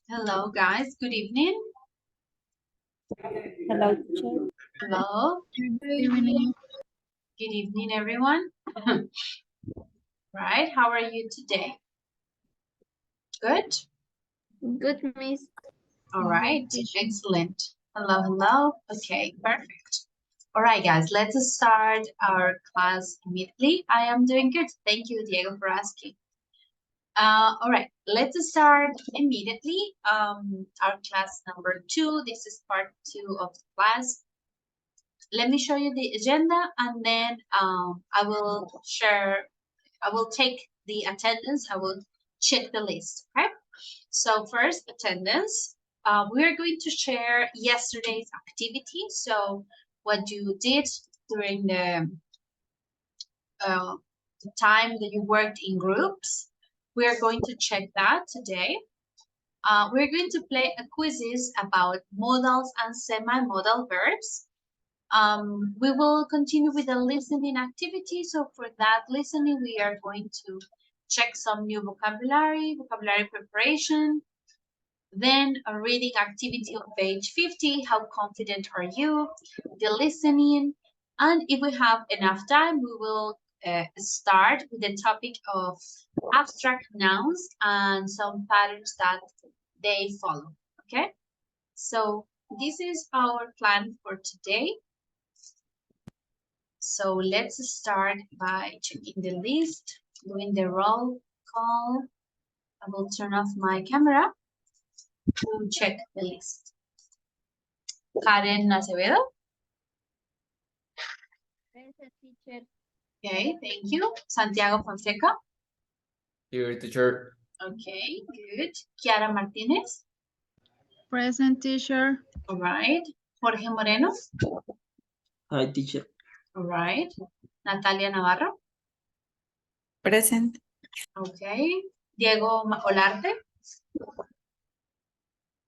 Hello, guys. Good evening. Hello, teacher. Hello. Good evening. Good evening, everyone. Right. How are you today? Good. Good, miss. All right. Excellent. Hello, hello. Okay, perfect. All right, guys. Let's start our class immediately. I am doing good. Thank you, Diego, for asking. All right. Let's start immediately. Our class number 2. This is part 2 of the class. Let me show you the agenda, and then I will take the attendance. I will check the list, okay? So first, attendance. We are going to share yesterday's activity. So what you did during the time that you worked in groups. We are going to check that today. We're going to play a quizzes about modals and semi-modal verbs. We will continue with the listening activity. So for that listening, we are going to check some new vocabulary preparation. Then a reading activity on page 50, how confident are you? The listening. And if we have enough time, we will start with the topic of abstract nouns and some patterns that they follow, okay? So this is our plan for today. So let's start by checking the list, doing the roll call. I will turn off my camera to check the list. Karen Acevedo. Present, teacher. Okay, thank you. Santiago Fonseca. Here, teacher. Okay, good. Kiara Martinez. Present, teacher. All right. Jorge Moreno. Hi, teacher. All right. Natalia Navarro. Present. Okay. Diego Olarte.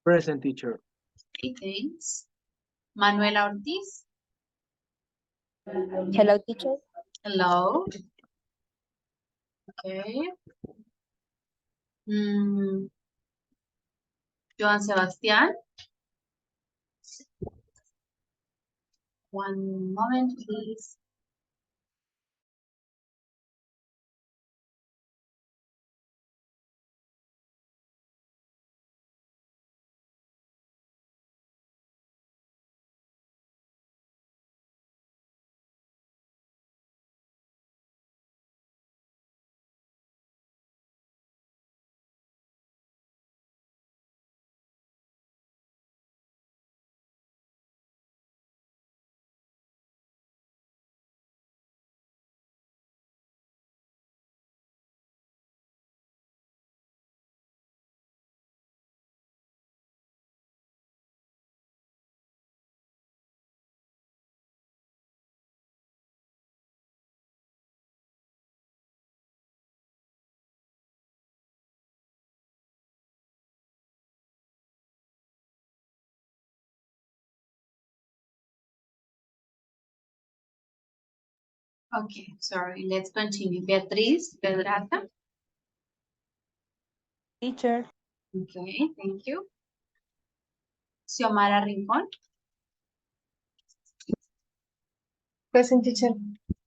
Present, teacher. Okay, thanks. Manuela Ortiz. Hello, teacher. Hello. Okay. Joan Sebastián. One moment, please. Okay, sorry. Let's continue. Beatriz Pedraza. Teacher. Okay, thank you. Xiomara Rincón. Present, teacher.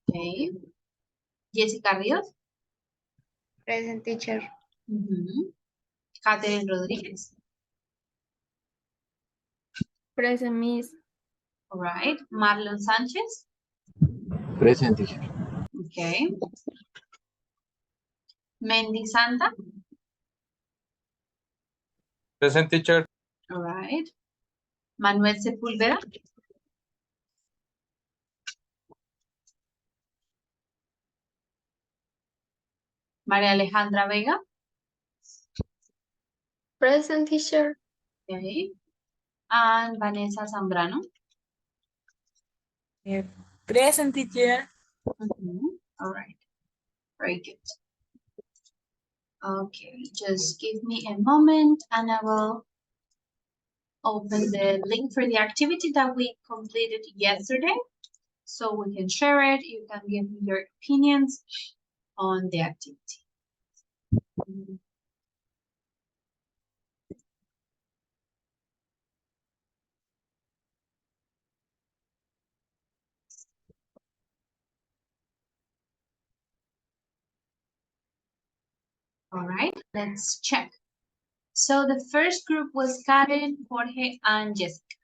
Okay. Jessica Ríos. Present, teacher. Catherine Rodríguez. Present, miss. All right. Marlon Sánchez. Present, teacher. Okay. Mendy Santa. Present, teacher. All right. Manuel Sepúlveda. María Alejandra Vega. Present, teacher. Okay. And Vanessa Zambrano. Present, teacher. All right. Very good. Okay, just give me a moment and I will open the link for the activity that we completed yesterday so we can share it. You can give me your opinions on the activity. All right, let's check. So the first group was Karen, Jorge, and Jessica.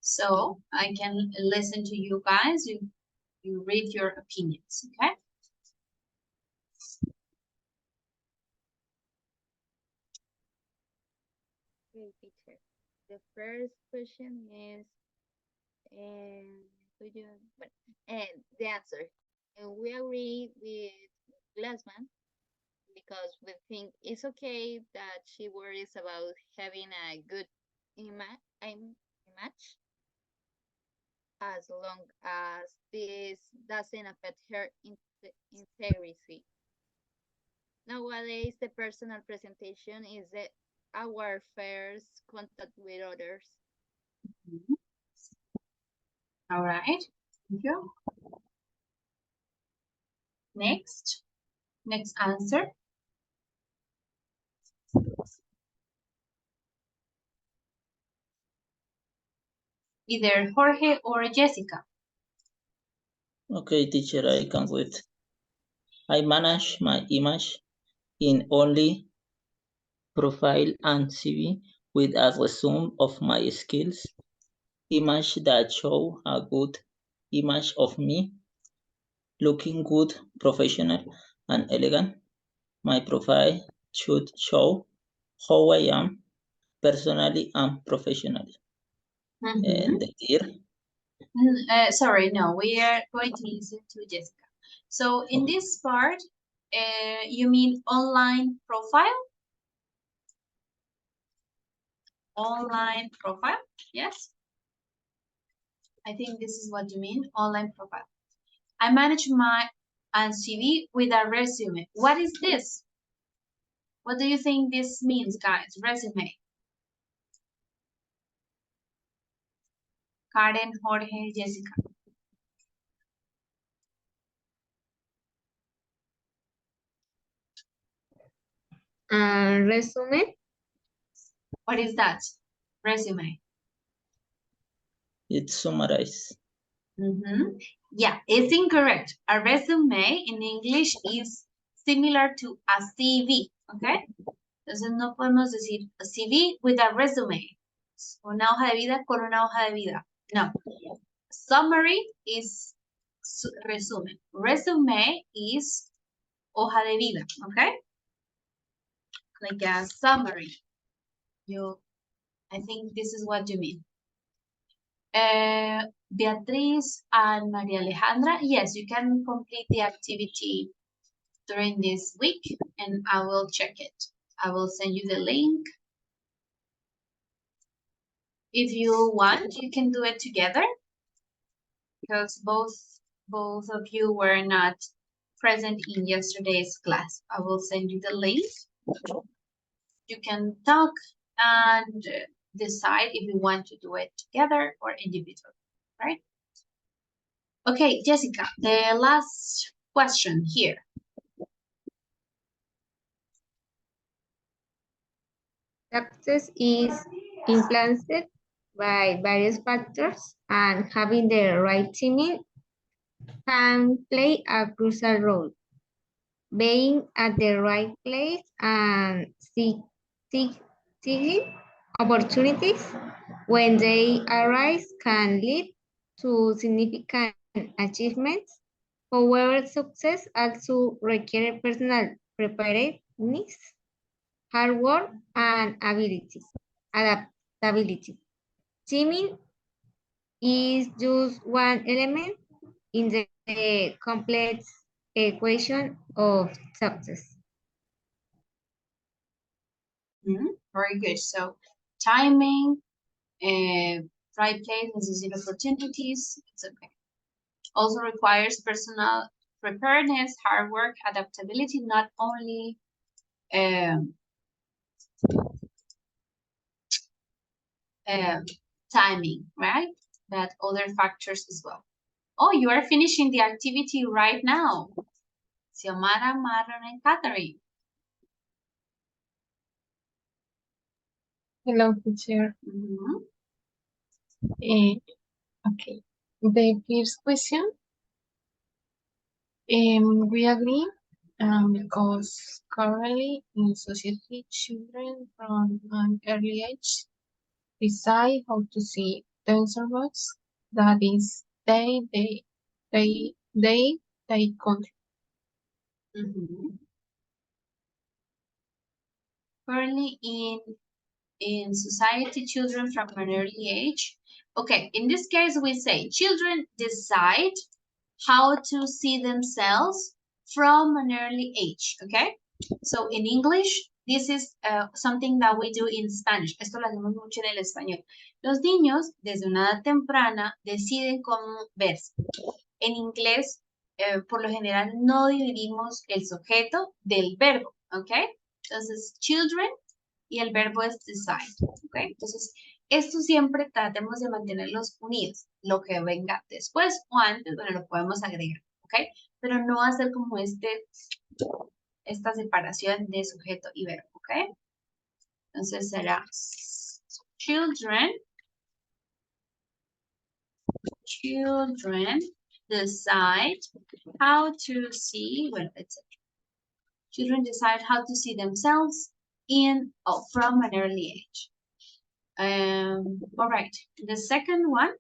So I can listen to you guys. You read your opinions, okay? Okay, teacher. The first question is, could you, well, and the answer. And we agree with Glassman because we think it's okay that she worries about having a good image as long as this doesn't affect her integrity. Nowadays, the personal presentation is our first contact with others. All right, thank you. Next answer. Either Jorge or Jessica. Okay, teacher, I can wait. I manage my image in only profile and CV with a resume of my skills, image that show a good image of me, looking good, professional, and elegant. My profile should show how I am personally and professionally. And the year, Sorry, no, we are going to listen to Jessica. So in this part, you mean online profile? Online profile, yes? I think this is what you mean, online profile. I manage my CV with a resume. What is this? What do you think this means, guys? Resume. Karen, Jorge, Jessica. Resume. What is that? Resume. it's summarized. Yeah, it's incorrect. A resume in English is similar to a CV, ¿ok? Entonces no podemos decir a CV with a resume. Una hoja de vida con una hoja de vida. No. Summary is resumen. Resume is hoja de vida, ¿ok? Like a summary. I think this is what you mean. Beatriz and Maria Alejandra, yes, you can complete the activity during this week and I will check it. I will send you the link. If you want, you can do it together because both of you were not present in yesterday's class. I will send you the link. You can talk and decide if you want to do it together or individually, right? Okay, Jessica, the last question here. Success is influenced by various factors, and having the right teaming can play a crucial role. Being at the right place and seeking opportunities when they arise can lead to significant achievements. However, success also requires personal preparedness, hard work, and adaptability. Teaming is just one element in the complex equation of success. Very good. So timing, right place, and opportunities, it's okay. Also requires personal preparedness, hard work, adaptability, not only timing, right? But other factors as well. Oh, you are finishing the activity right now. Xiomara, Marlon, and Catherine. Hello, teacher. Okay. The first question, we agree Because currently in society, children from an early age decide how to see themselves. That is, they control. Currently in society, children from an early age. Okay, in this case, we say children decide how to see themselves from an early age, okay? So in English, this is something that we do in Spanish. Esto lo hacemos mucho en el español. Los niños, desde una edad temprana, deciden cómo verse. En inglés, por lo general, no dividimos el sujeto del verbo, ¿ok? Entonces, children y el verbo es decide, ¿ok? Entonces, esto siempre tratemos de mantenerlos unidos. Lo que venga después o antes, bueno, lo podemos agregar, ¿ok? Pero no hacer como esta separación de sujeto y verbo, ¿ok? Entonces será children decide how to see, well, etc. Children decide how to see themselves from an early age. All right, the second one.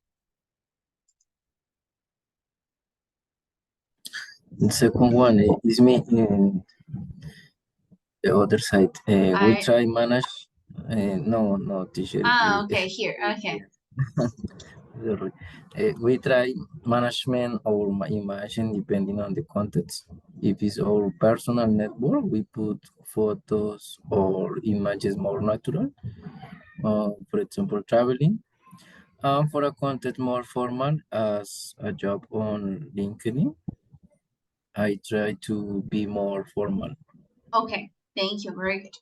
The second one is me in the other side. We try manage. No, teacher. Okay, here, okay. Sorry. We try management or imagine depending on the context. If it's our personal network, we put photos or images more natural. For example, traveling. For a content more formal, as a job on LinkedIn, I try to be more formal. Okay, thank you, very good.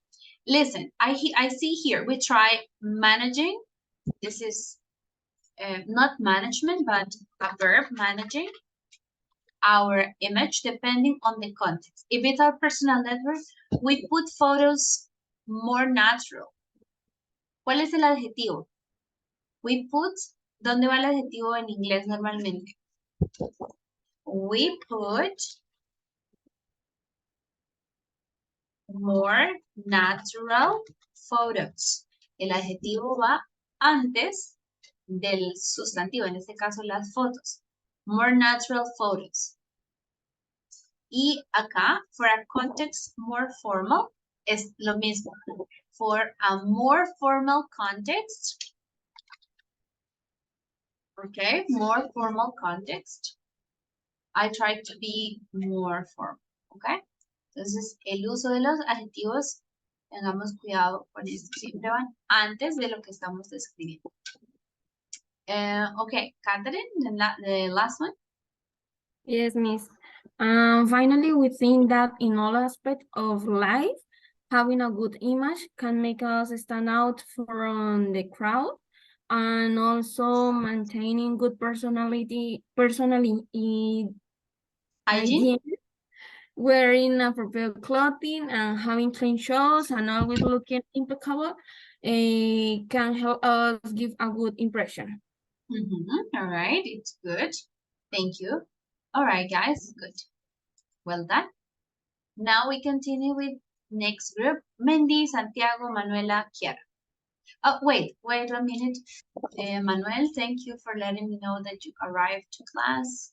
Listen, I see here, we try managing. This is not management, but a verb, managing our image depending on the context. If it's our personal network, we put photos more natural. ¿Cuál es el adjetivo? We put, ¿dónde va el adjetivo en inglés normalmente? We put more natural photos. El adjetivo va antes del sustantivo, en este caso las fotos. More natural photos. Y acá, for a context more formal, es lo mismo. For a more formal context, okay, more formal context, I try to be more formal, okay? Entonces, el uso de los adjetivos, tengamos cuidado con esto, siempre van antes de lo que estamos describiendo. Okay, Catherine, the last one. Yes, Miss. Finally, we think that in all aspects of life, having a good image can make us stand out from the crowd, and also maintaining good personality, hygiene, wearing appropriate clothing and having clean shoes and always looking impeccable can help us give a good impression. All right, it's good. Thank you. All right, guys, good. Well done. Now we continue with next group, Mendy, Santiago, Manuela, Kiara. Oh, wait 1 minute. Manuel, thank you for letting me know that you arrived to class.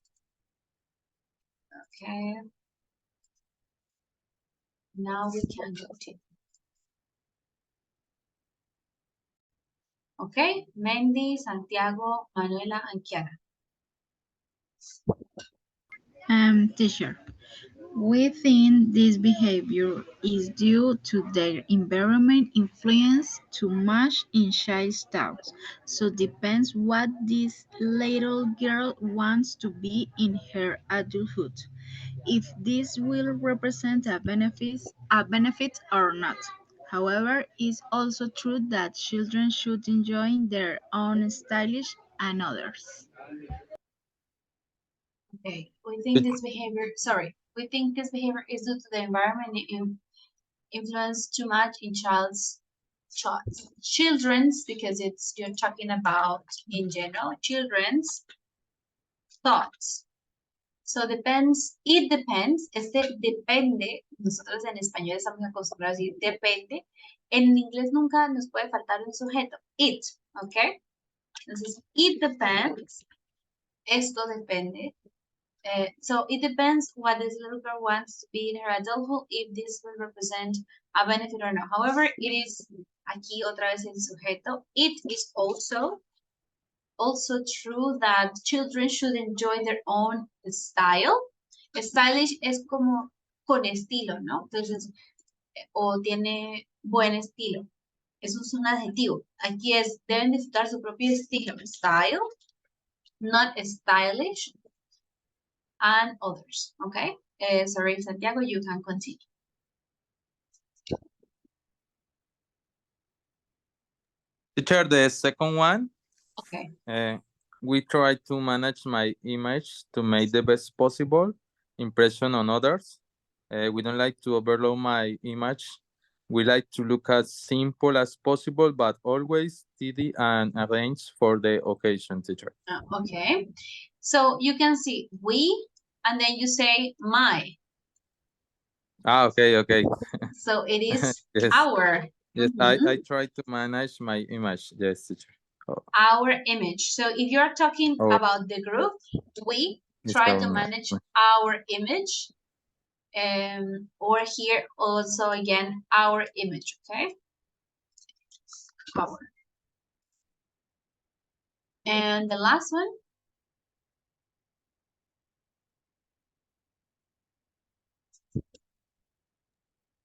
Okay. Now we can continue. Okay, Mendy, Santiago, Manuela, and Kiara. Teacher, we think this behavior is due to their environment influence too much in child's thoughts. So depends what this little girl wants to be in her adulthood. If this will represent a benefit or not. However, it's also true that children should enjoy their own stylish and others. Okay, we think this behavior is due to the environment influence too much in children's, because you're talking about in general children's thoughts. So depends, it depends, depende, nosotros en español estamos acostumbrados a decir depende, en inglés nunca nos puede faltar un sujeto, it, ¿ok? Entonces, it depends, esto depende. So it depends what this little girl wants to be in her adulthood, if this will represent a benefit or not. However, it is, aquí otra vez el sujeto, it is also true that children should enjoy their own style. Stylish es como con estilo, ¿no? Entonces, o tiene buen estilo. Eso es un adjetivo. Aquí es, deben disfrutar su propio estilo. Style, not stylish, and others, okay? Sorry, Santiago, you can continue. Teacher, the second one, Okay. we try to manage my image to make the best possible impression on others. We don't like to overload my image. We like to look as simple as possible, but always tidy and arranged for the occasion, teacher. Okay. So you can see we, and then you say my. Okay, okay. So it is Yes. our. Yes, Mhm. I try to manage my image. Yes, teacher. Our image. So if you're talking Oh. about the group, we It's try to our- manage our image. Or here also again, our image, okay? Our. And the last one.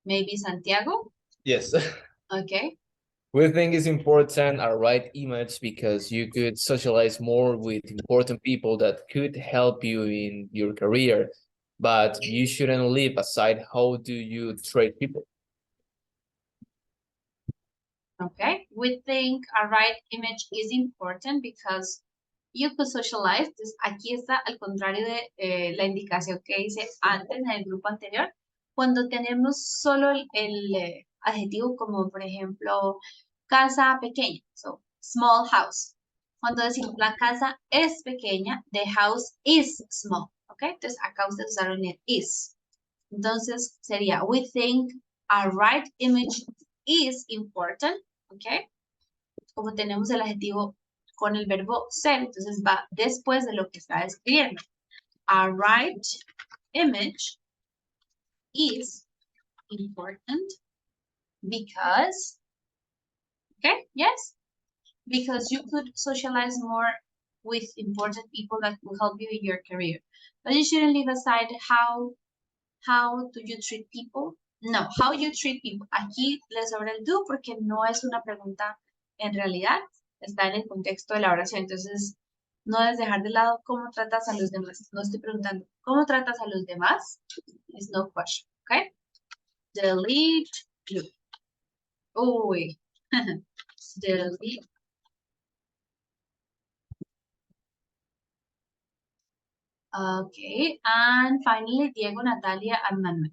Maybe Santiago? Yes. Okay. We think it's important a right image because you could socialize more with important people that could help you in your career, but you shouldn't leave aside how do you treat people. Okay, we think a right image is important because you could socialize. Entonces, aquí está al contrario de la indicación que hice antes en el grupo anterior. Cuando tenemos solo el adjetivo como, por ejemplo, casa pequeña, so small house. Cuando decimos la casa es pequeña, the house is small. Ok, entonces acá ustedes usaron el is. Entonces sería, we think a right image is important. ¿Ok? Como tenemos el adjetivo con el verbo ser, entonces va después de lo que está escribiendo. A right image is important because, okay, yes, because you could socialize more with important people that will help you in your career. But you shouldn't leave aside how do you treat people. No, how you treat people. Aquí le sobra el do porque no es una pregunta en realidad, está en el contexto de la oración. Entonces, no debes dejar de lado cómo tratas a los demás. No estoy preguntando cómo tratas a los demás. It's no question, ¿ok? Delete do. Uy. Delete. Okay, and finally, Diego, Natalia, and Manuel.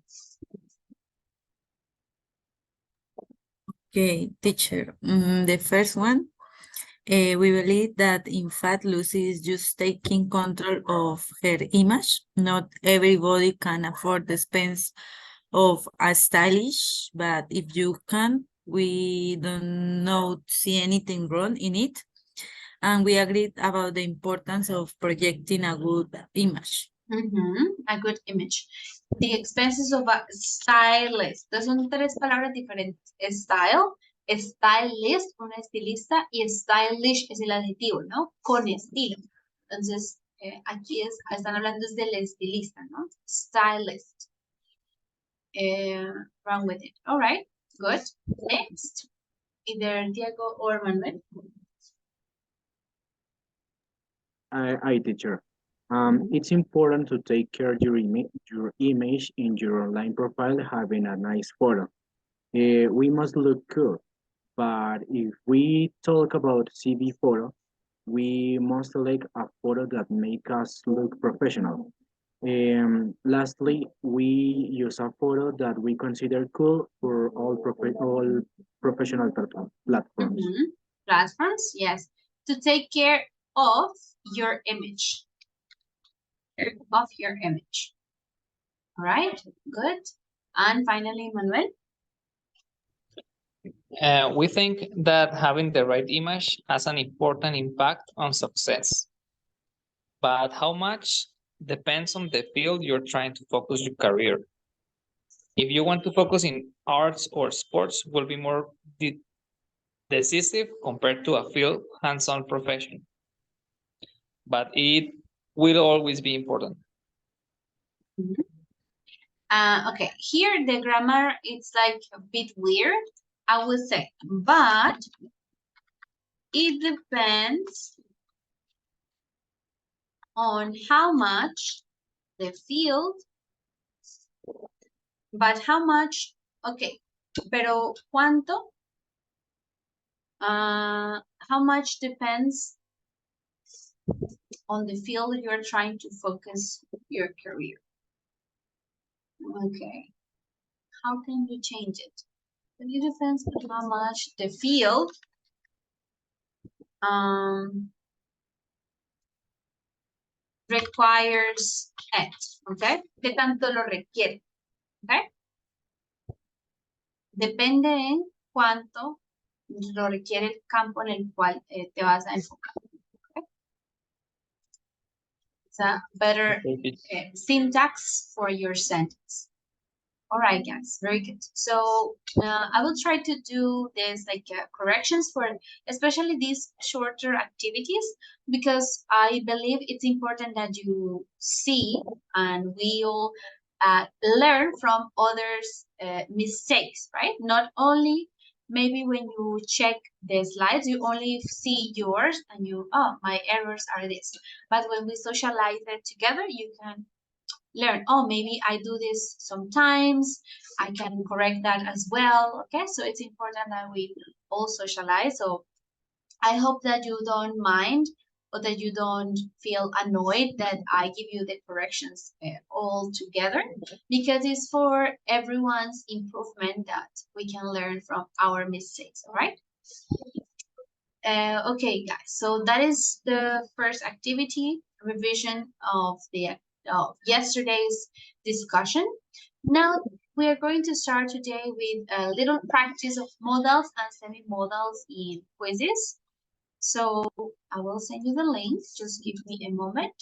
Okay, teacher. The first one, we believe that in fact Lucy is just taking control of her image. Not everybody can afford the expense of a stylish, but if you can, we don't know see anything wrong in it. And we agreed about the importance of projecting a good image. A good image. The expenses of a stylist. Entonces son tres palabras diferentes. Style, stylist, una estilista, y stylish es el adjetivo, ¿no? Con estilo. Entonces, aquí están hablando es del estilista, ¿no? Stylist. Wrong with it. All right, good. Next, either Diego or Manuel. I teacher. It's important to take care of your image in your online profile, having a nice photo. We must look cool, but if we talk about CV photo, we must select a photo that make us look professional. Lastly, we use a photo that we consider cool for all professional platforms. Platforms, yes. To take care of your image. of your image. All right, good. And finally, Manuel. We think that having the right image has an important impact on success. But how much depends on the field you're trying to focus your career. If you want to focus in arts or sports, will be more decisive compared to a field hands-on profession. But it will always be important. Okay, here the grammar, it's like a bit weird, I would say, but it depends on how much the field, but how much, okay, pero cuánto, how much depends on the field you're trying to focus your career. Okay, how can you change it? It depends on how much the field requires it, okay? ¿Qué tanto lo requiere? Okay? Depende en cuánto lo requiere el campo en el cual te vas a enfocar. Okay? It's a better syntax for your sentence. All right, guys, very good. So I will try to do this like corrections for especially these shorter activities because I believe it's important that you see and we all learn from others' mistakes, right? Not only maybe when you check the slides, you only see yours and you, oh, my errors are this. But when we socialize it together, you can learn, oh, maybe I do this sometimes, I can correct that as well. Okay, so it's important that we all socialize. So I hope that you don't mind or that you don't feel annoyed that I give you the corrections all together because it's for everyone's improvement that we can learn from our mistakes. All right. Okay, guys, so that is the first activity, revision of the yesterday's discussion. Now we are going to start today with a little practice of modals and semi-modals in quizzes. So I will send you the link. Just give me a moment.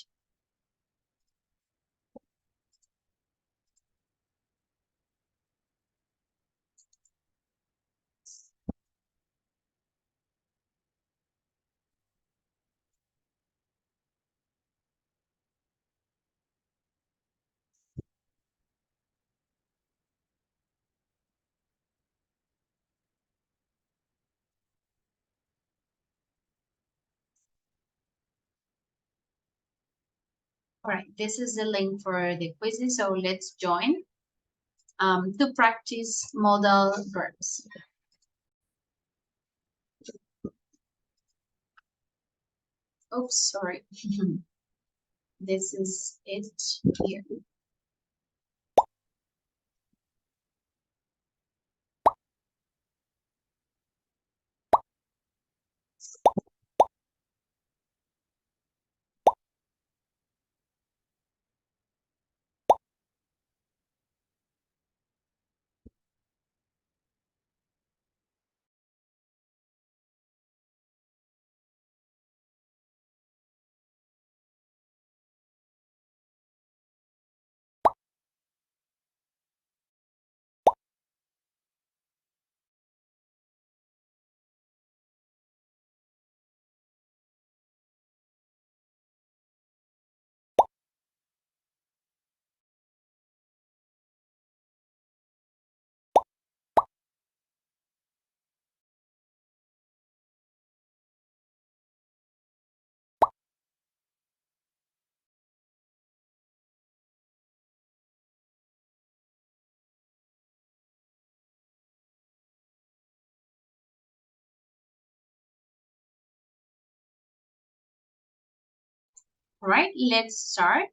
All right, this is the link for the quizzes. So let's join to practice modal verbs. Oops, sorry. This is it here. All right, let's start.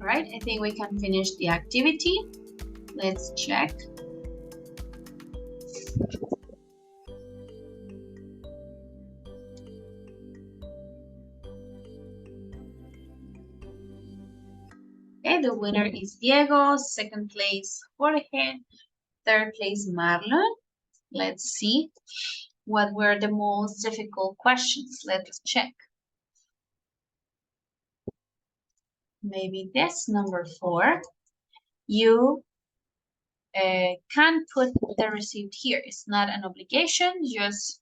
All right, I think we can finish the activity. Let's check. Okay, the winner is Diego, second place Jorge, third place Marlon. Let's see what were the most difficult questions. Let's check. Maybe this, number 4. You can put the receipt here. It's not an obligation, just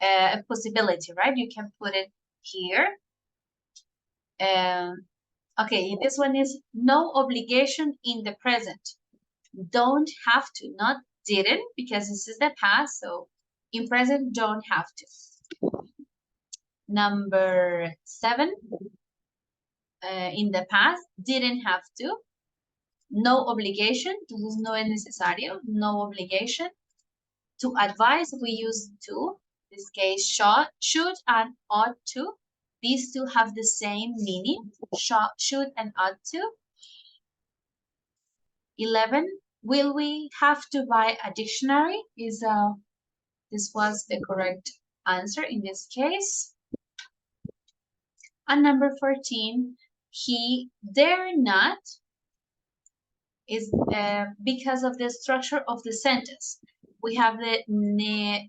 a possibility, right? You can put it here. Okay, this one is no obligation in the present. Don't have to, not didn't, because this is the past, so in present, don't have to. Number 7, in the past, didn't have to. No obligation, entonces no es necesario, no obligation. To advise, we use to. In this case, should and ought to. These two have the same meaning, should and ought to. 11, will we have to buy a dictionary? This was the correct answer in this case. And number 14, he dare not is because of the structure of the sentence. We have the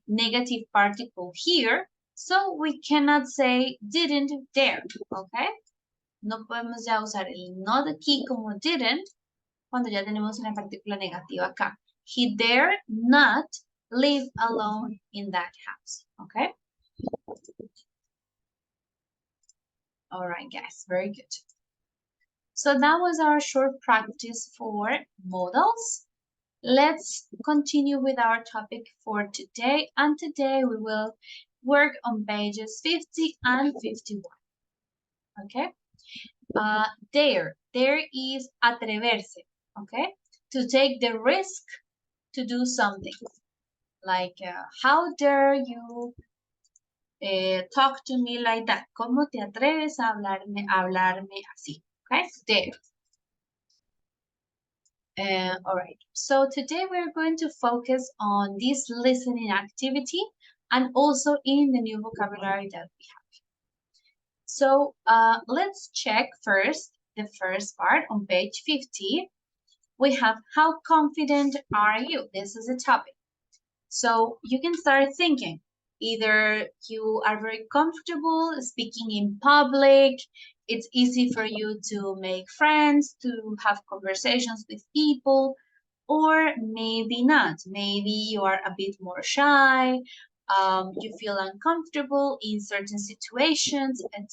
negative particle here, so we cannot say didn't dare, okay? No podemos ya usar el not aquí como didn't cuando ya tenemos una partícula negativa acá. He dare not live alone in that house, okay? All right, guys, very good. So that was our short practice for modals. Let's continue with our topic for today. And today we will work on pages 50 and 51. Okay? Dare is atreverse. Okay? To take the risk to do something. Like, how dare you talk to me like that? ¿Cómo te atreves a hablarme así? Okay? Dare. All right, so today we're going to focus on this listening activity and also in the new vocabulary that we have. So let's check first the first part on page 50. We have how confident are you? This is a topic. So you can start thinking. Either you are very comfortable speaking in public, it's easy for you to make friends, to have conversations with people, or maybe not. Maybe you are a bit more shy, you feel uncomfortable in certain situations, etc.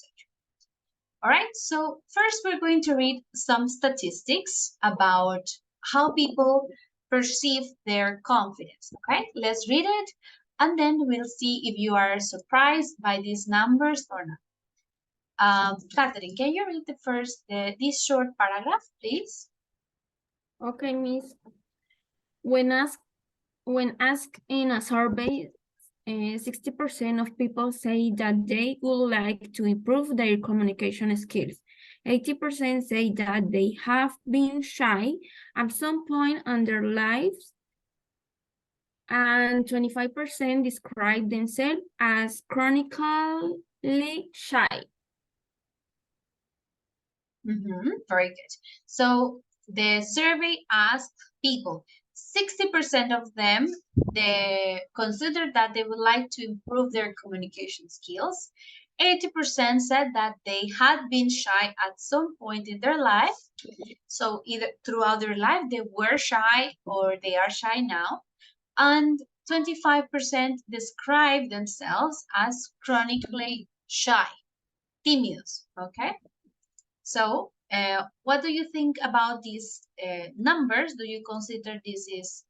All right, so first we're going to read some statistics about how people perceive their confidence, okay? Let's read it, and then we'll see if you are surprised by these numbers or not. Catherine, can you read this short paragraph, please? Okay, Miss. When asked in a survey, 60% of people say that they would like to improve their communication skills. 80% say that they have been shy at some point in their lives, and 25% describe themselves as chronically shy. Very good. So the survey asked people, 60% of them, they consider that they would like to improve their communication skills. 80% said that they had been shy at some point in their life. So either throughout their life, they were shy or they are shy now. And 25% describe themselves as chronically shy, tímidos, okay? So what do you think about these numbers? Do you consider this is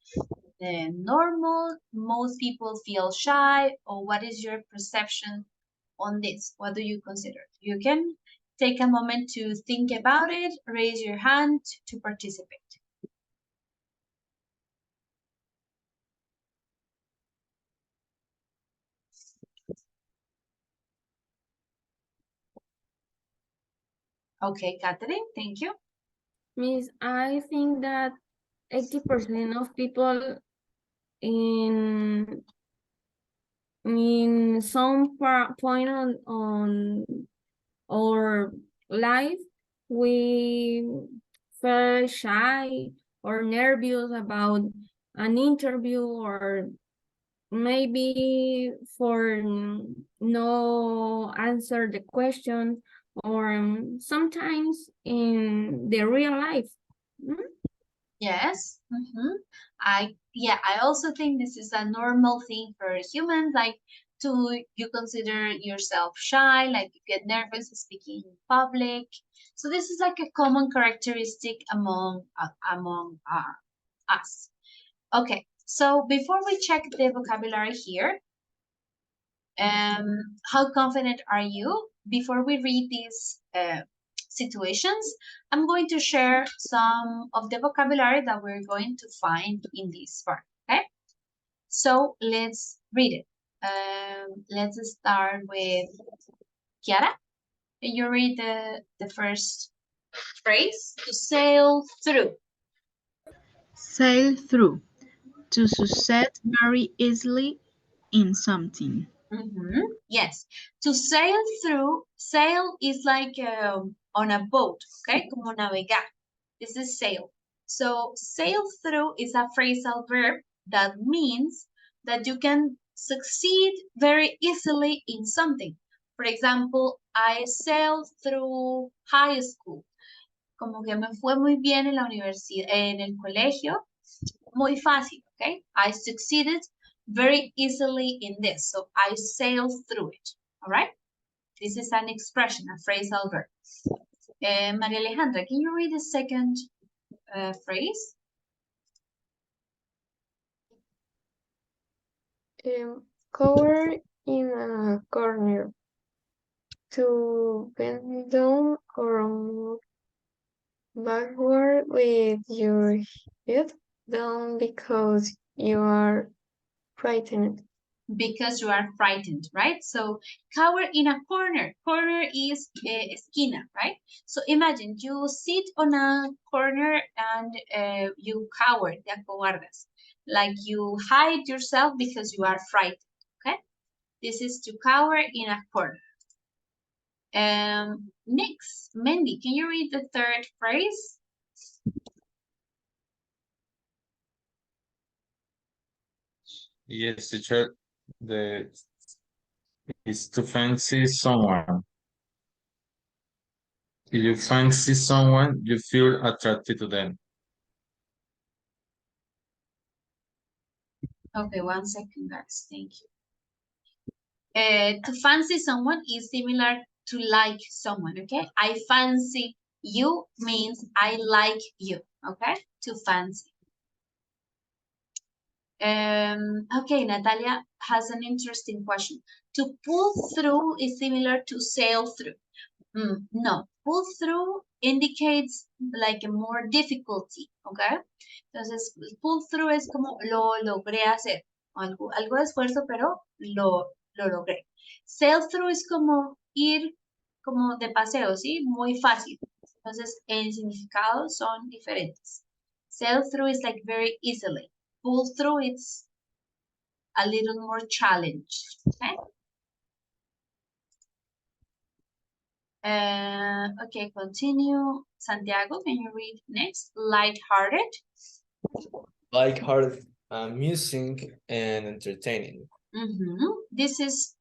normal? Most people feel shy, or what is your perception on this? What do you consider? You can take a moment to think about it, raise your hand to participate. Okay, Catherine, thank you. Miss, I think that 80% of people in some point on our life, we felt shy or nervous about an interview, or maybe for no answer the question, or sometimes in the real life. Yes. I also think this is a normal thing for humans, like you consider yourself shy, like you get nervous speaking in public. So this is like a common characteristic among us. Okay, so before we check the vocabulary here, how confident are you? Before we read these situations, I'm going to share some of the vocabulary that we're going to find in this part, okay? So let's read it. Let's start with Kiara. Can you read the first phrase? To sail through. Sail through. To succeed very easily in something. Yes. To sail through, sail is like on a boat, okay? Como navegar. This is sail. So sail through is a phrasal verb that means that you can succeed very easily in something. For example, I sailed through high school. Como que me fue muy bien en la universidad, en el colegio, muy fácil, okay? I succeeded very easily in this, so I sailed through it, all right? This is an expression, a phrasal verb. Maria Alejandra, can you read the second phrase? Cover in a corner. To bend down or move backward with your head down because you are frightened. Because you are frightened, right? So cower in a corner. Corner is esquina, right? So imagine you sit on a corner and you cower, te acobardas. Like you hide yourself because you are frightened, okay? This is to cower in a corner. Next, Mandy, can you read the third phrase? Yes, teacher. The is to fancy someone. If you fancy someone, you feel attracted to them. Okay, 1 second, guys. Thank you. To fancy someone is similar to like someone, okay? I fancy you means I like you, okay? To fancy. Okay, Natalia has an interesting question. To pull through is similar to sail through. No, pull through indicates like a more difficulty, okay? Entonces, pull through es como lo logré hacer. Algo de esfuerzo, pero lo logré. Sail through es como ir como de paseo, ¿sí? Muy fácil. Entonces, en significado son diferentes. Sail through is like very easily. Pull through it's a little more challenged, okay? Okay, continue. Santiago, can you read next? Light-hearted. Lighthearted, amusing, and entertaining. This is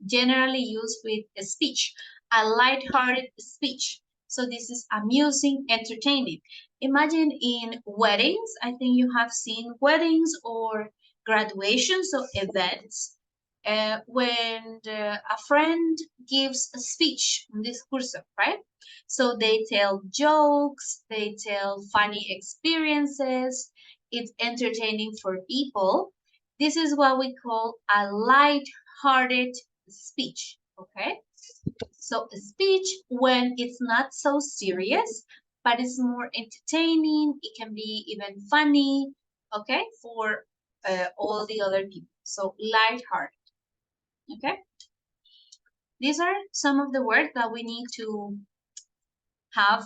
generally used with a speech, a light-hearted speech. So this is amusing, entertaining. Imagine in weddings, I think you have seen weddings or graduations or events when a friend gives a speech, un discurso, right? So they tell jokes, they tell funny experiences, it's entertaining for people. This is what we call a light-hearted speech, okay? So a speech when it's not so serious, but it's more entertaining, it can be even funny, okay, for all the other people. So light-hearted. Okay, these are some of the words that we need to have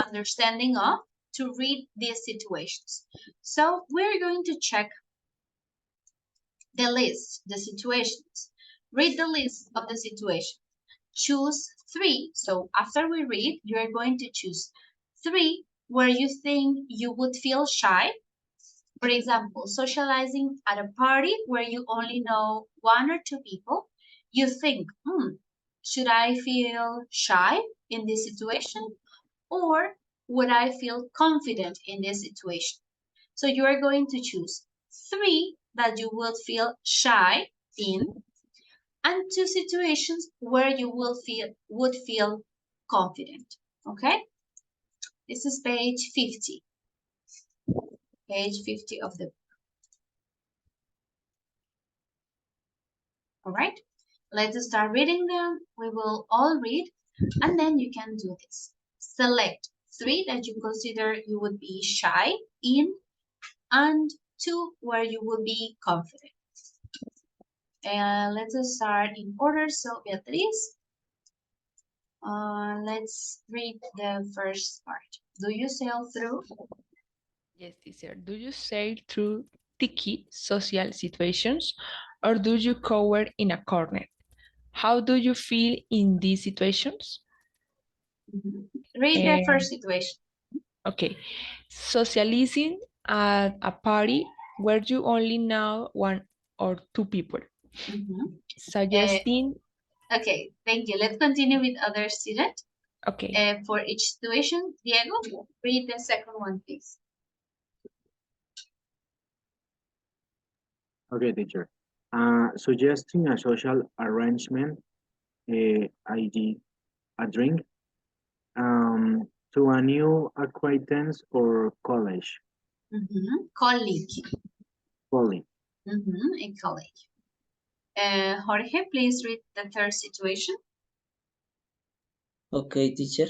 understanding of to read these situations. So we're going to check the list, the situations. Read the list of the situation. Choose 3. So after we read, you're going to choose 3 where you think you would feel shy. For example, socializing at a party where you only know 1 or 2 people, you think, should I feel shy in this situation or would I feel confident in this situation? So you are going to choose 3 that you will feel shy in and 2 situations where you would feel confident. Okay? This is page 50. Page 50 of the book. All right? Let's start reading them. We will all read and then you can do this. Select 3 that you consider you would be shy in and 2 where you will be confident. And let's start in order. So Beatriz, let's read the first part. Do you sail through? Yes, teacher. Do you sail through sticky social situations or do you cower in a corner? How do you feel in these situations? Read the first situation. Okay. Socializing at a party where you only know 1 or 2 people. Suggesting. Okay, thank you. Let's continue with other student. Okay. For each situation, Diego, read the second one, please. Okay, teacher. Suggesting a social arrangement, ID, a drink, to a new acquaintance or colleague. Colleague. Colleague. A colleague. Jorge, please read the third situation. Okay, teacher.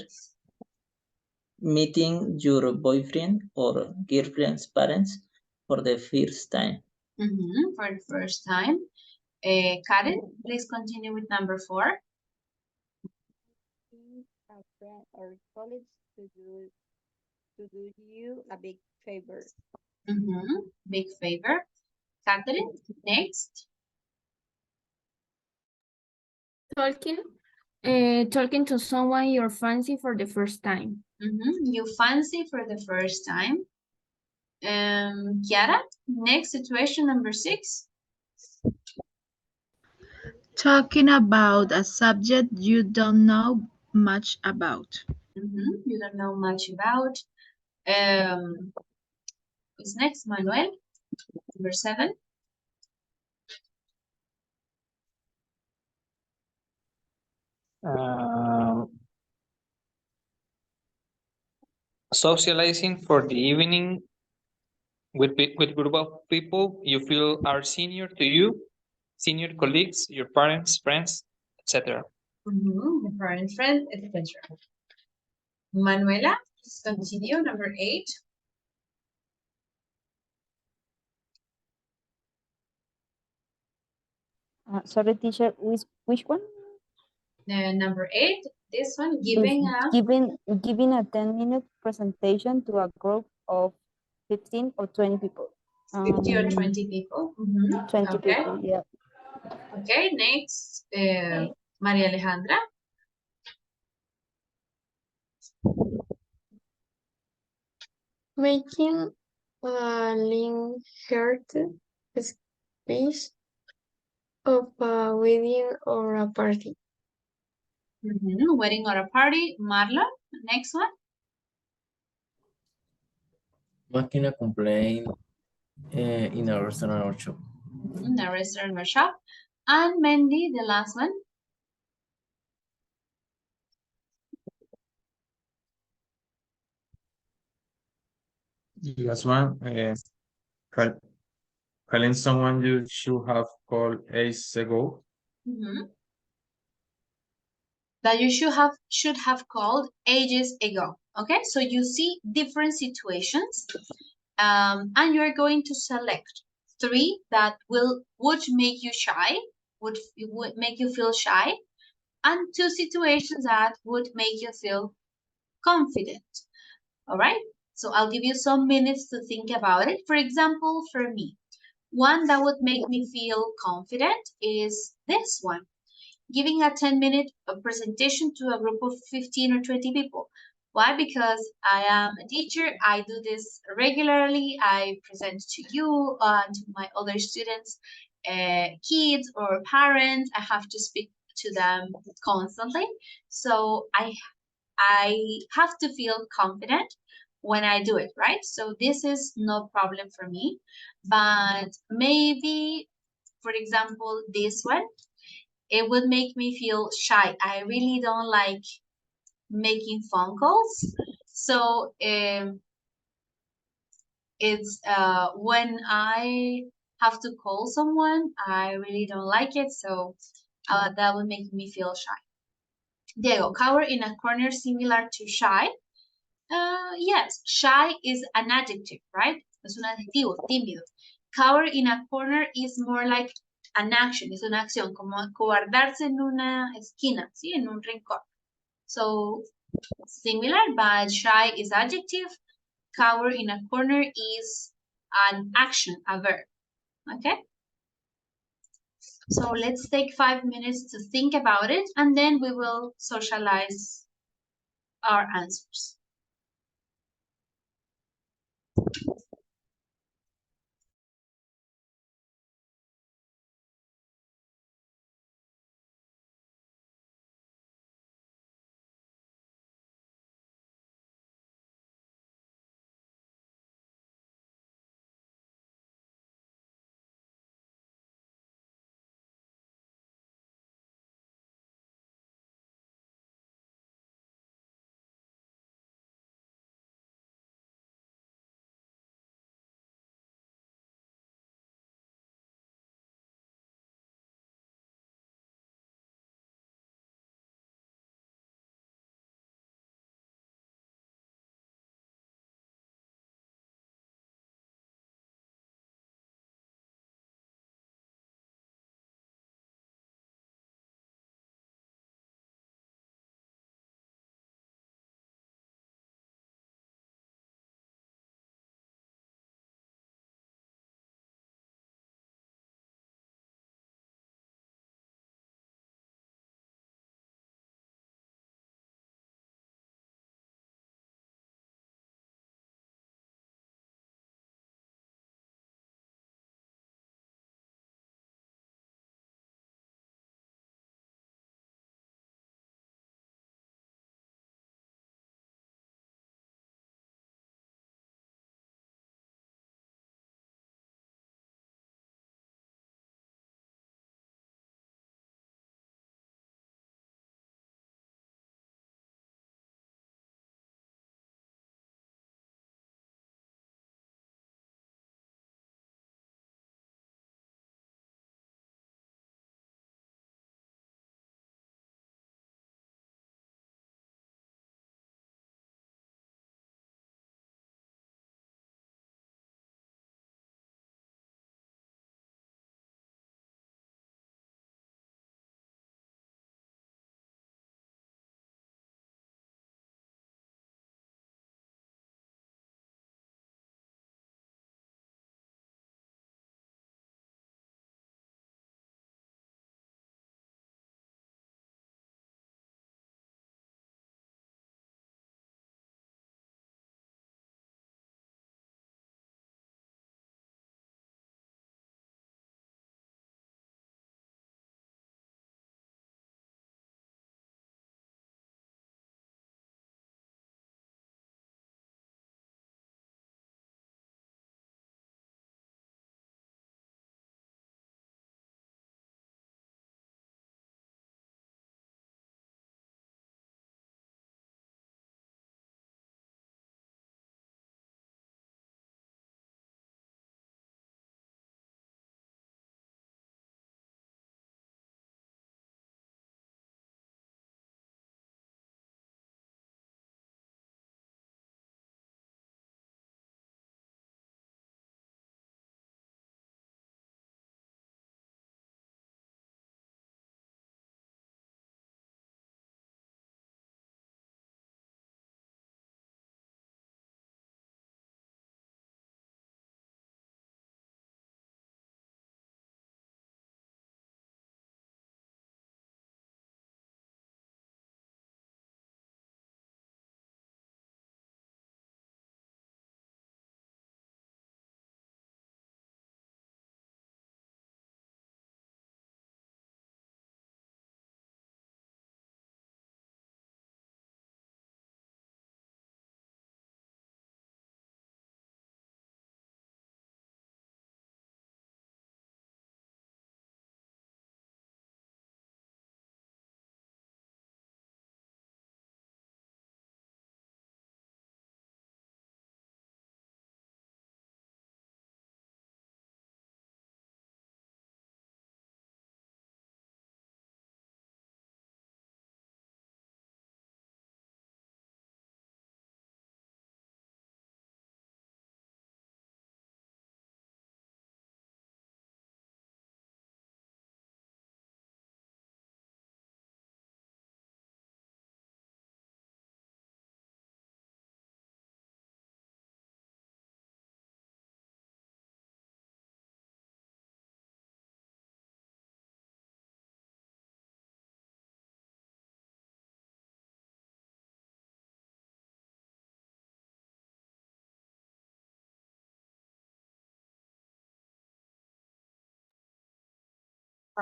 Meeting your boyfriend or girlfriend's parents for the first time. For the first time. Karen, please continue with number 4. A friend or colleague to do you a big favor. Big favor. Catherine, next. Talking to someone you fancy for the first time. You fancy for the first time. Kiara, next situation, number 6. Talking about a subject you don't know much about. You don't know much about. Who's next? Manuel, number 7. Socializing for the evening with group of people you feel are senior to you, senior colleagues, your parents, friends, etc. The parent, friend, etc. Manuela, let's continue, number 8. Sorry, teacher, which one? Number 8, this one, giving a 10-minute presentation to a group of 15 or 20 people. 50 or 20 people. 20 okay. people, yeah. Okay, next, Maria Alejandra. Making a light-hearted speech of a wedding or a party. Wedding or a party. Marlon, next one. Making a complaint in a restaurant or shop. A restaurant or shop. And Mandy, the last one. The last one, calling someone you should have called ages ago. That you should have called ages ago. Okay, so you see different situations, and you're going to select 3 that would make you shy, would make you feel shy, and 2 situations that would make you feel confident. All right, so I'll give you some minutes to think about it. For example, for me, one that would make me feel confident is this one. Giving a 10-minute presentation to a group of 15 or 20 people. Why? Because I am a teacher. I do this regularly. I present to you and to my other students, kids or parents. I have to speak to them constantly. So I have to feel confident when I do it, right? So this is no problem for me. But maybe, for example, this one, it would make me feel shy. I really don't like making phone calls. So it's when I have to call someone, I really don't like it. So that would make me feel shy. Diego, cower in a corner similar to shy. Yes, shy is an adjective, right? Es un adjetivo, tímido. Cower in a corner is more like an action, es una acción, como cobardarse en una esquina, ¿sí? En un rincón. So, similar, but shy is adjective. Cower in a corner is an action, a verb. Okay? So let's take 5 minutes to think about it, and then we will socialize our answers.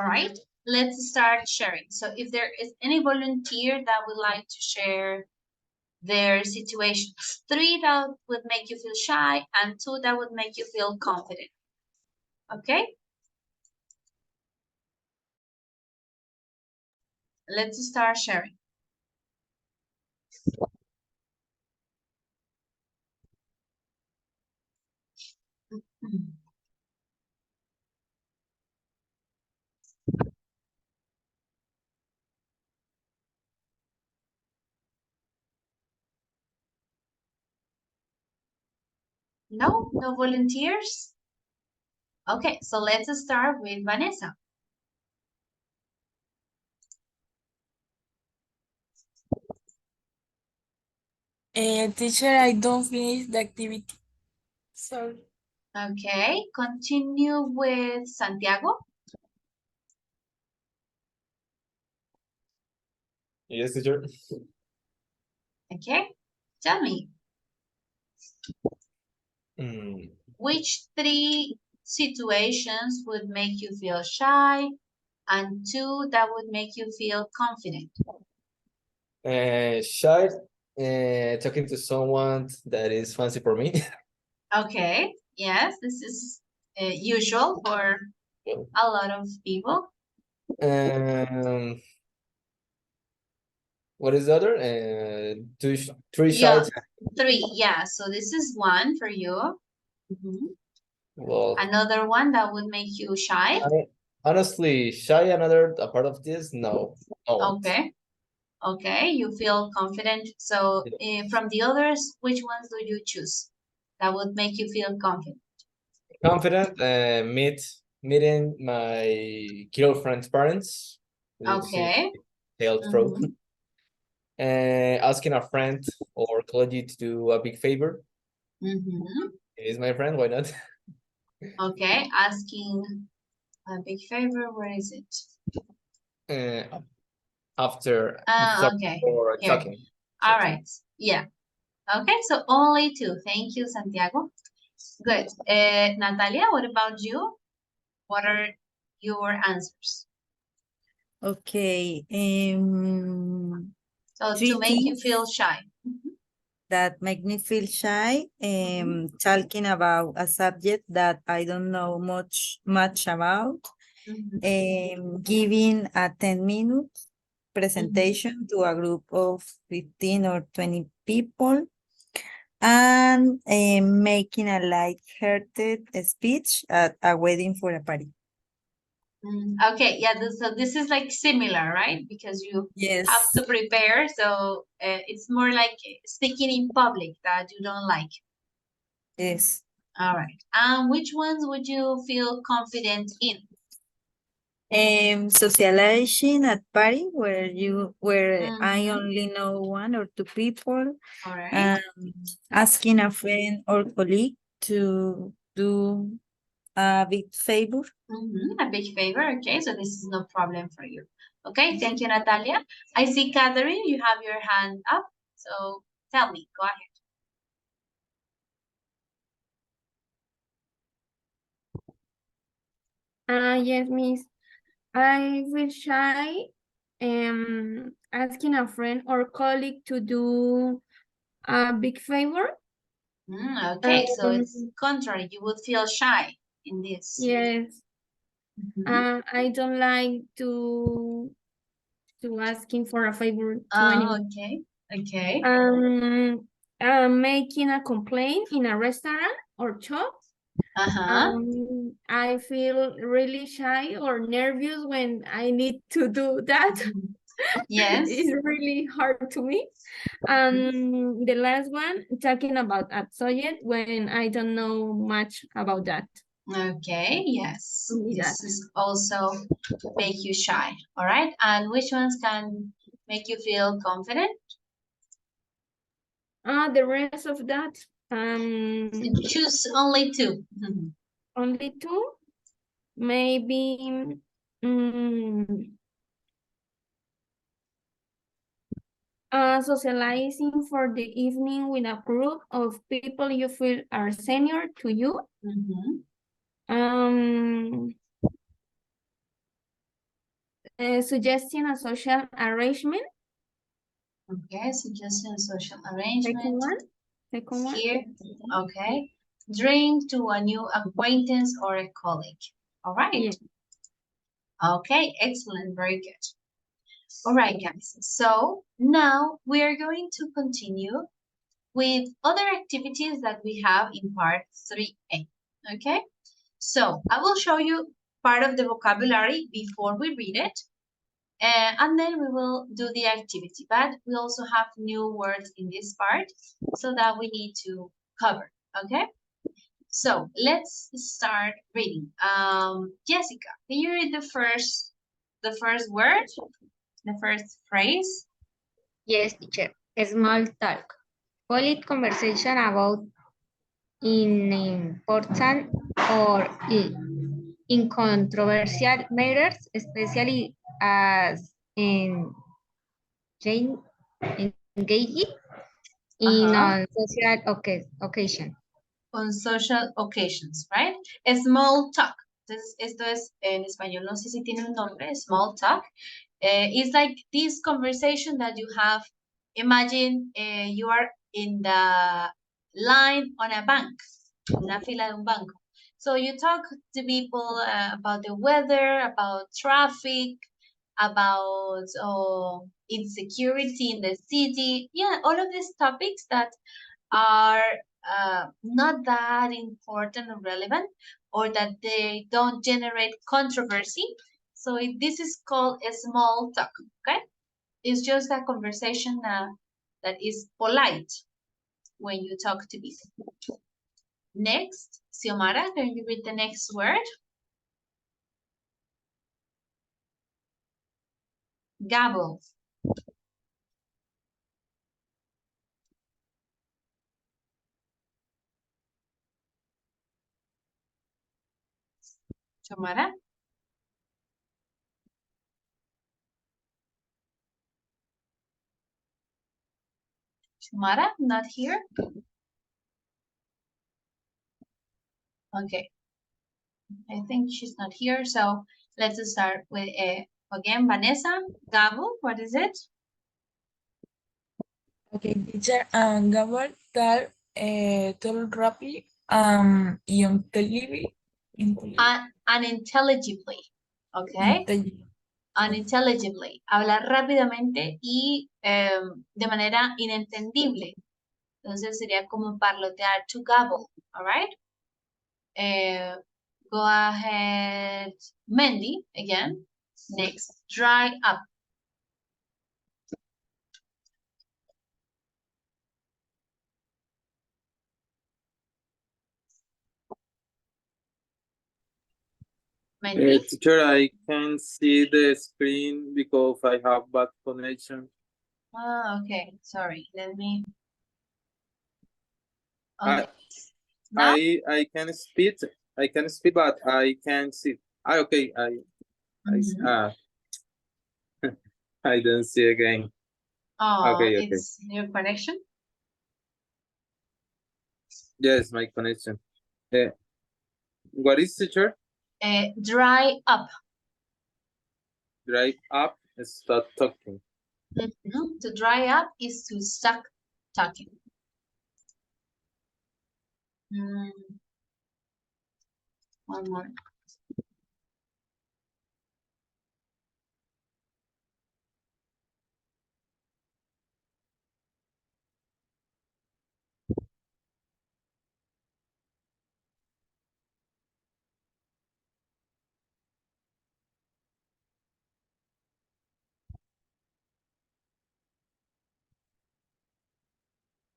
All right, let's start sharing. So if there is any volunteer that would like to share their situations, 3 that would make you feel shy and 2 that would make you feel confident. Okay? Let's start sharing. No? No volunteers? Okay, so let's start with Vanessa. Teacher, I don't finish the activity. Sorry. Okay, continue with Santiago. Yes, teacher. Okay, tell me, Mm. which 3 situations would make you feel shy and 2 that would make you feel confident? Shy, talking to someone that is fancy for me. Okay, yes, this is usual for a lot of people. What is the other? Three Yeah, shy. 3, yeah, so this is 1 for you. Well, Another one that would make you shy. honestly, shy another a part of this? No. Okay. Okay, you feel confident. So from the others, which ones do you choose that would make you feel confident? Confident. Meeting my girlfriend's parents. Okay. Tailed through. Asking a friend or colleague to do a big favor. It is my friend. Why not? Okay, asking a big favor. Where is it? After Okay. or Here. talking. All right. Yeah. Okay, so only 2. Thank you, Santiago. Good. Natalia, what about you? What are your answers? Okay. So Three to make you things feel shy. that make me feel shy. Talking about a subject that I don't know much about. Giving a 10-minute presentation to a group of 15 or 20 people, and making a light-hearted speech at a wedding for a party. Okay, yeah, so this is like similar, right? Because you Yes. have to prepare, so it's more like speaking in public that you don't like. Yes. All right. Which ones would you feel confident in? Socializing at party where I only know 1 or 2 people. All right. Asking a friend or colleague to do a big favor. A big favor. Okay, so this is no problem for you. Okay, thank you, Natalia. I see Catherine, you have your hand up. So tell me, go ahead. Yes, Miss. I feel shy asking a friend or colleague to do a big favor. Okay, so it's contrary. You would feel shy in this. Yes. I don't like to asking for a favor to anyone. Okay. Okay. Making a complaint in a restaurant or shop. I feel really shy or nervous when I need to do that. Yes. It's really hard to me. The last one, talking about a subject when I don't know much about that. Okay, yes. This is also make you shy. All right. And which ones can make you feel confident? The rest of that. Choose only 2. Only 2? Maybe socializing for the evening with a group of people you feel are senior to you. Suggesting a social arrangement. Okay, suggesting a social Second arrangement. one. Second one. Here, okay. Drink to a new acquaintance or a colleague. All right. Yeah. Okay, excellent, very good. All right, guys. So now we are going to continue with other activities that we have in part 3A. Okay, so I will show you part of the vocabulary before we read it, and then we will do the activity. But we also have new words in this part, so that we need to cover. Okay, so let's start reading. Jessica, can you read the first word, the first phrase? Yes, teacher. Small talk. Polite conversation about important or incontroversial matters, especially as engaging in on social occasion. On social occasions, right? A small talk. Entonces, esto es en español, no sé si tiene un nombre, small talk. It's like this conversation that you have. Imagine you are in the line on a bank, una fila de un banco. So you talk to people about the weather, about traffic, about insecurity in the city. Yeah, all of these topics that are not that important or relevant, or that they don't generate controversy. So this is called a small talk, okay? It's just a conversation that is polite when you talk to people. Next, Xiomara, can you read the next word? Gabble. Xiomara? Xiomara, not here? Okay. I think she's not here, so let's start with again, Vanessa. Gabble, what is it? Okay, teacher, Gabor tal todo rápido y Unintelligibly, okay? Unintelligibly. Hablar rápidamente y de manera inentendible. Entonces sería como parlotear, to gabble, all right? Go ahead, Mandy, again. Next, dry up. Mandy? Teacher, I can see the screen because I have bad connection. Oh, okay, sorry. Let me. Okay. I can speak. I can speak, but I can't see. Okay. I don't see again. Oh, Okay. it's your connection? Yes, my connection. What is, teacher? Dry up. Dry up. Stop talking. To dry up is to stop talking. One more.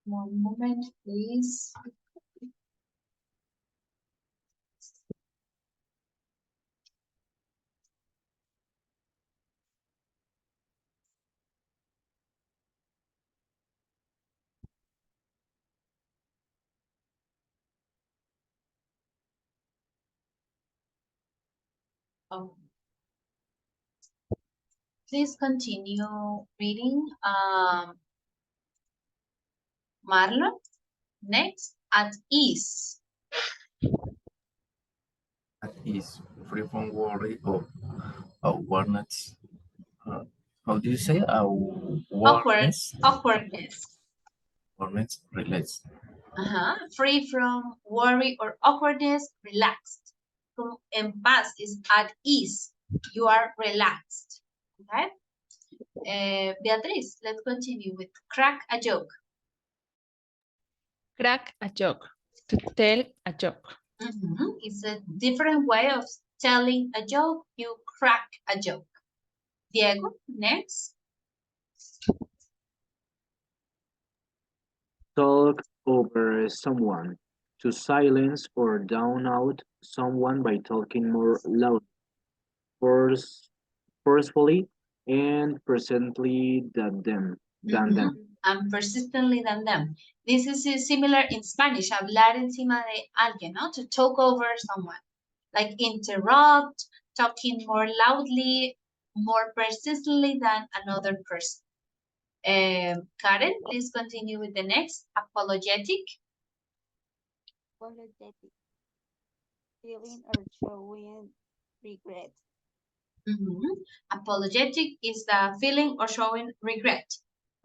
One moment, please. Oh. Please continue reading. Marlon, next, at ease. At ease, free from worry or awareness. how do you say Awkward, awareness? awkwardness. Awareness relates. Free from worry or awkwardness, relaxed. En paz is at ease. You are relaxed. Okay? Beatriz, let's continue with crack a joke. Crack a joke. To tell a joke. It's a different way of telling a joke. You crack a joke. Diego, next. Talk over someone. To silence or down out someone by talking more loud, forcefully, and presently than them. And persistently than them. This is similar in Spanish, hablar encima de alguien, no? To talk over someone. Like interrupt, talking more loudly, more persistently than another person. Karen, please continue with the next. Apologetic. Apologetic. Feeling or showing regret. Apologetic is the feeling or showing regret.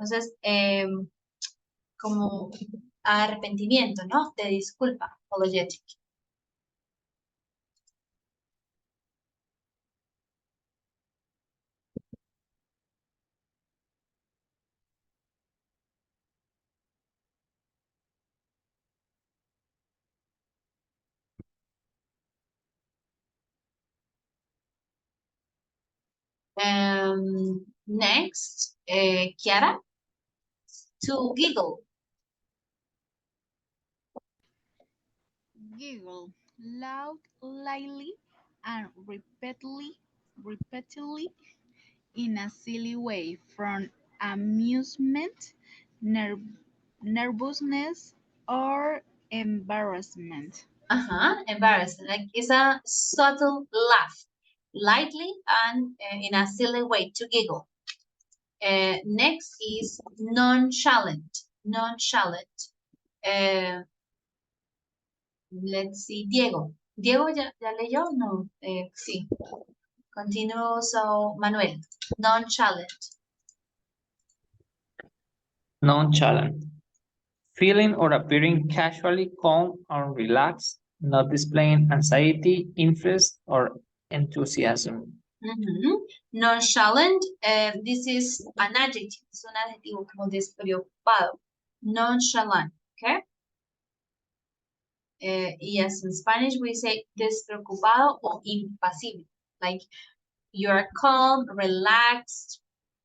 Entonces, como arrepentimiento, ¿no? De disculpa, apologetic. Next, Kiara, to giggle. Giggle loud, lightly, and repeatedly in a silly way from amusement, nervousness, or embarrassment. Embarrassing. Like it's a subtle laugh, lightly and in a silly way to giggle. Next is nonchalant. Nonchalant. Let's see, Diego. Diego ya leyó? No, sí. Continúo, so Manuel. Nonchalant. Nonchalant. Feeling or appearing casually calm and relaxed, not displaying anxiety, interest, or enthusiasm. Nonchalant, this is an adjective, es un adjetivo como despreocupado. Nonchalant, okay? Yes, in Spanish we say despreocupado o impasible. Like you are calm, relaxed,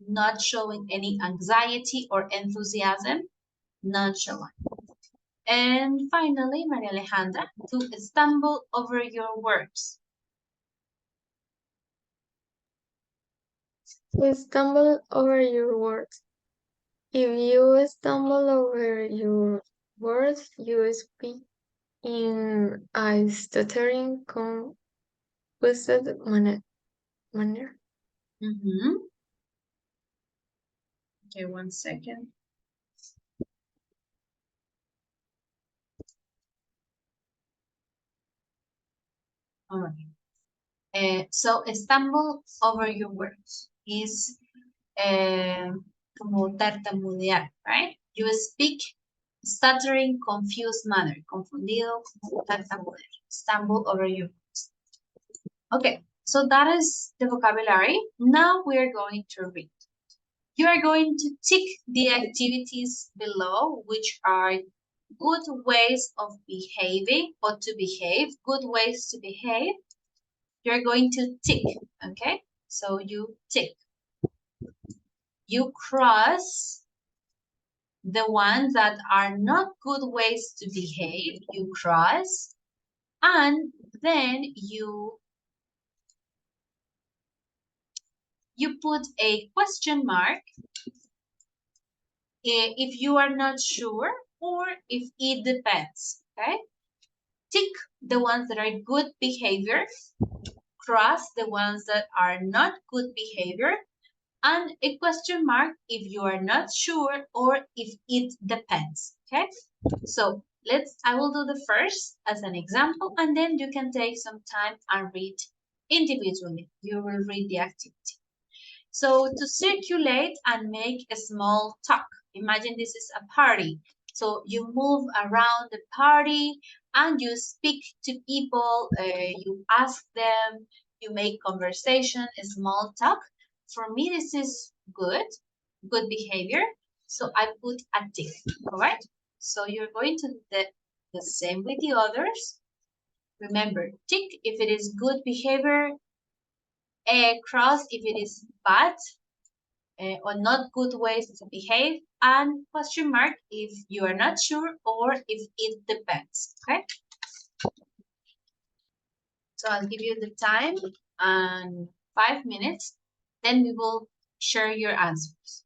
not showing any anxiety or enthusiasm, nonchalant. And finally, Maria Alejandra, to stumble over your words. To stumble over your words. If you stumble over your words, you speak in a stuttering, confused manner. Okay, 1 second. All right. So stumble over your words is como tartamudear, right? You speak stuttering, confused manner, confundido, como tartamudear, stumble over your words. Okay, so that is the vocabulary. Now we are going to read. You are going to tick the activities below, which are good ways of behaving or to behave, good ways to behave. You're going to tick, okay? So you tick. You cross the ones that are not good ways to behave, you cross, and then you put a question mark if you are not sure or if it depends, okay? Tick the ones that are good behavior, cross the ones that are not good behavior, and a question mark if you are not sure or if it depends, okay? So I will do the first as an example, and then you can take some time and read individually. You will read the activity. So to circulate and make a small talk. Imagine this is a party. So you move around the party and you speak to people, you ask them, you make conversation, a small talk. For me, this is good behavior. So I put a tick, all right? So you're going to do the same with the others. Remember, tick if it is good behavior, a cross if it is bad or not good ways to behave, and question mark if you are not sure or if it depends. Okay, so I'll give you the time and 5 minutes, then we will share your answers.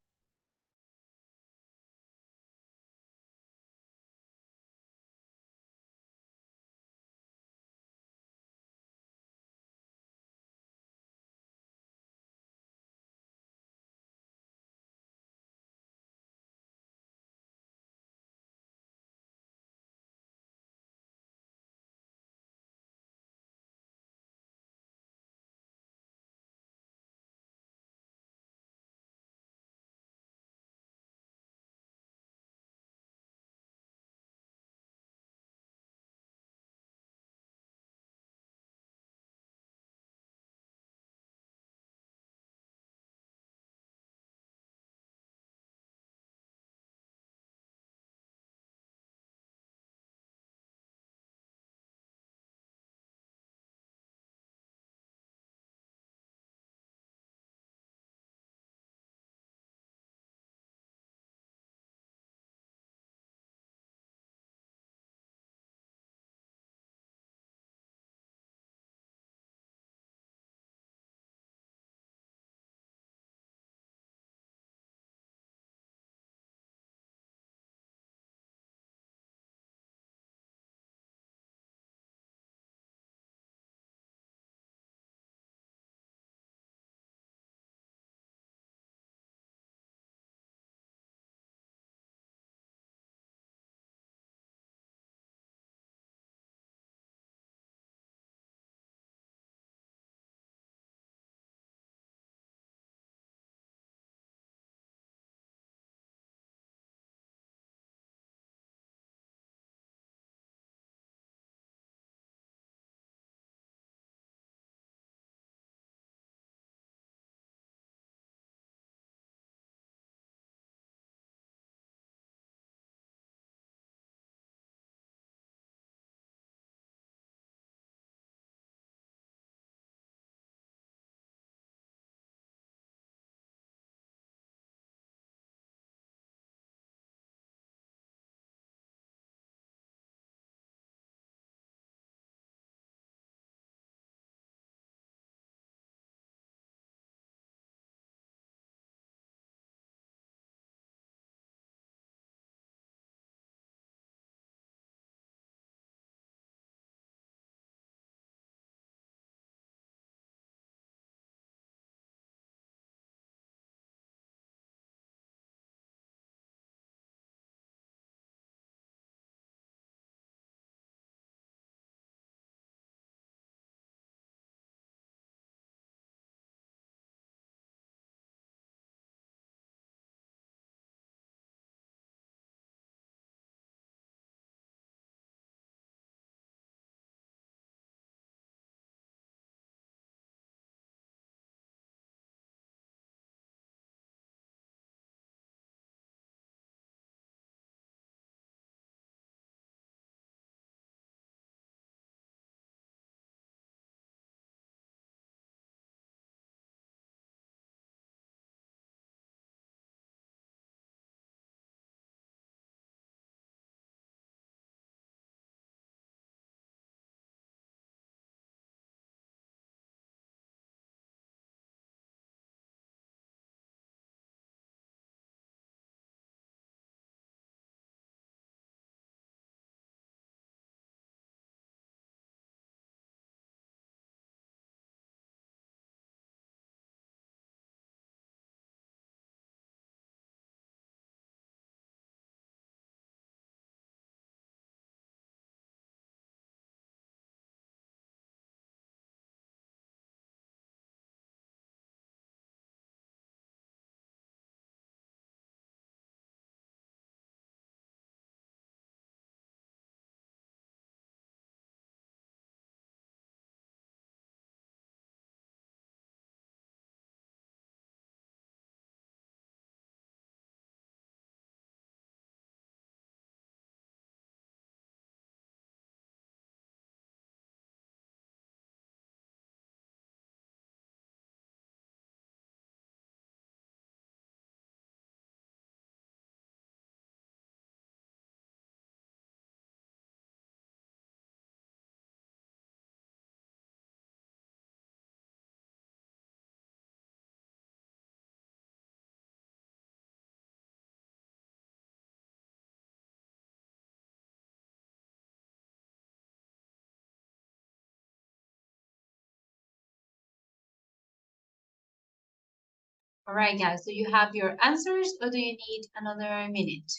All right, guys, do you have your answers or do you need another minute?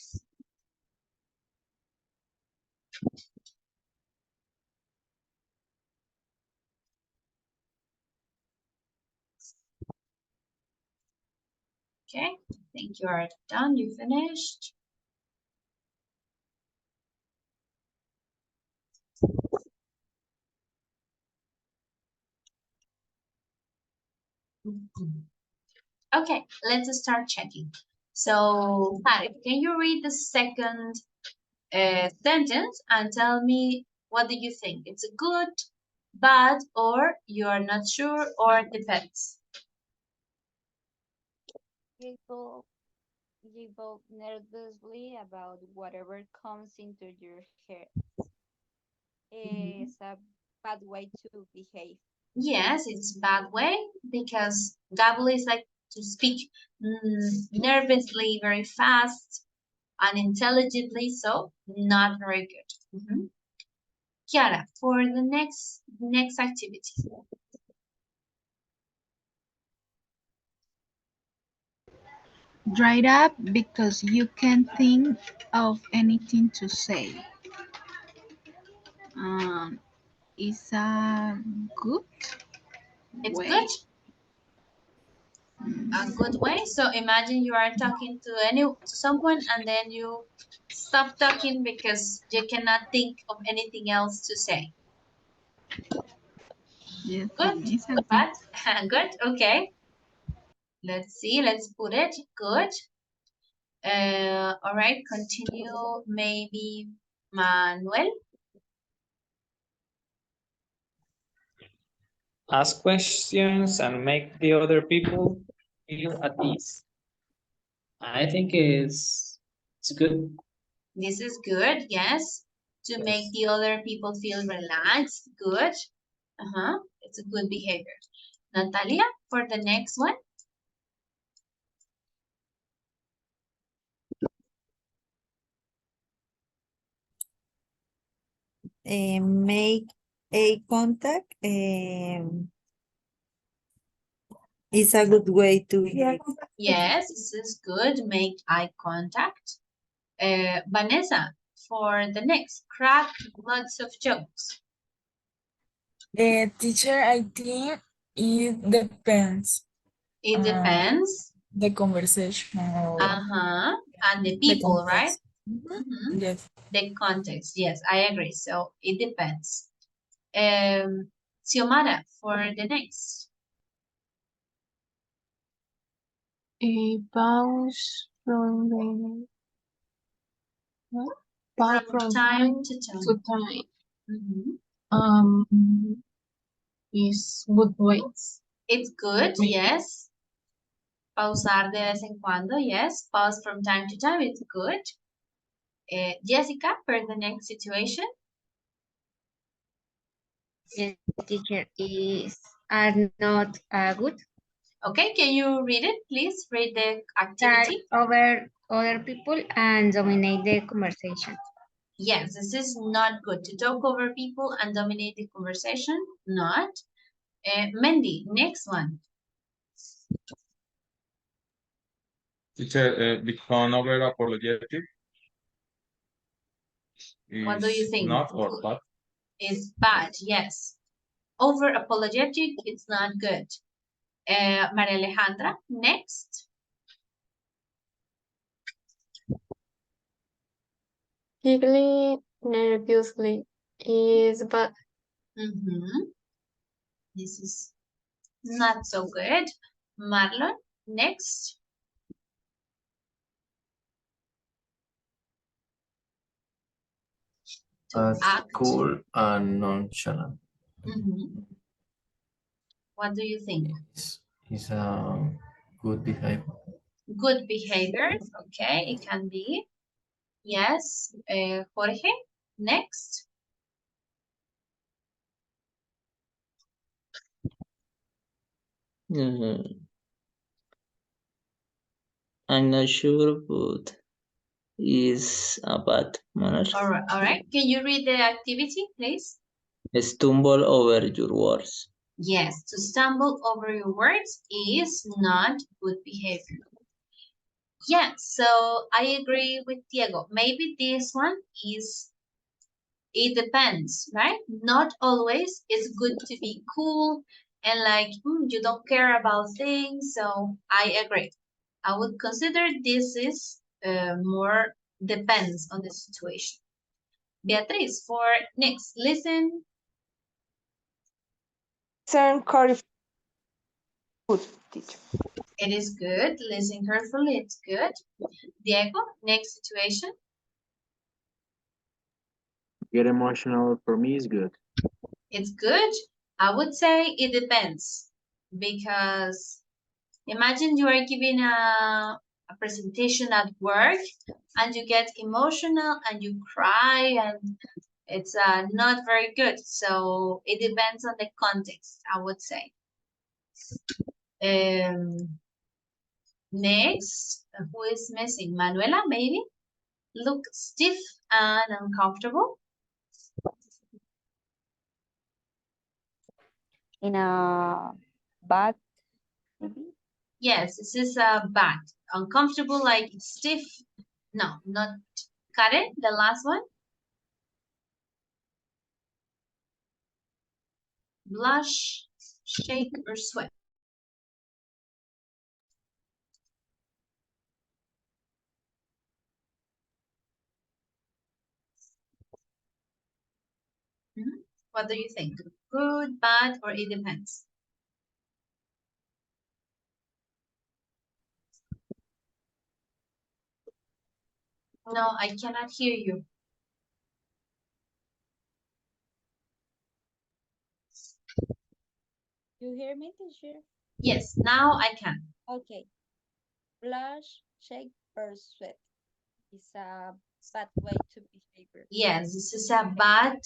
Okay, I think you are done, you finished. Okay, let's start checking. So, Tarek, can you read the second sentence and tell me what do you think? It's a good, bad, or you're not sure, or depends? You vote nervously about whatever comes into your head. It's a bad way to behave. Yes, it's a bad way because gabble is like to speak nervously, very fast, unintelligently, so not very good. Kiara, for the next activity. Dried up because you can't think of anything to say. Is a good It's way. good. A good way. So imagine you are talking to someone and then you stop talking because you cannot think of anything else to say. Yes, Good, it's a good. bad, good. Okay. Let's see. Let's put it. Good. All right. Continue. Maybe Manuel. Ask questions and make the other people feel at ease. I think it's good. This is good. Yes. To make the other people feel relaxed. Good. It's a good behavior. Natalia, for the next one. Make a contact is a good way to behave. Yes, this is good. Make eye contact. Vanessa, for the next, crack lots of jokes. Teacher, I think it depends. It depends. The conversation or And the the people, right? context. Yes. The context. Yes, I agree. So it depends. Xiomara, for the next. A pause from the pause from time to time. to time. Is good ways. It's good, yes. Pausar de vez en cuando, yes. Pause from time to time, it's good. Jessica, for the next situation. Yes, teacher, are not good. Okay, can you read it, please? Read the Talk activity. over other people and dominate the conversation. Yes, this is not good. To talk over people and dominate the conversation, not. Mendy, next one. Teacher, become over apologetic. What do you think? Not or bad? It's bad, yes. Over apologetic, it's not good. Maria Alejandra, next. Giggling nervously is bad. This is not so good. Marlon, next. Act cool and nonchalant. What do you think? Is a good behavior. Good behavior. Okay, it can be. Yes. Jorge, next. I'm not sure, but is a bad manner. All right. Can you read the activity, please? Stumble over your words. Yes, to stumble over your words is not good behavior. Yeah, so I agree with Diego. Maybe this one is, it depends, right? Not always. It's good to be cool and like, you don't care about things. So I agree. I would consider this is more depends on the situation. Beatriz, for next, listen. Listen carefully. Good, teacher. It is good. Listen carefully. It's good. Diego, next situation. Get emotional for me is good. It's good. I would say it depends because imagine you are giving a presentation at work and you get emotional and you cry and it's not very good. So it depends on the context, I would say. Next, who is missing? Manuela, maybe? Look stiff and uncomfortable. In a bad, maybe? Yes, this is bad. Uncomfortable, like stiff. No, not Karen, the last one. Blush, shake, or sweat. What do you think? Good, bad, or it depends? No, I cannot hear you. You hear me, teacher? Yes, now I can. Okay. Blush, shake, or sweat is a bad way to behave. Yes, this is a bad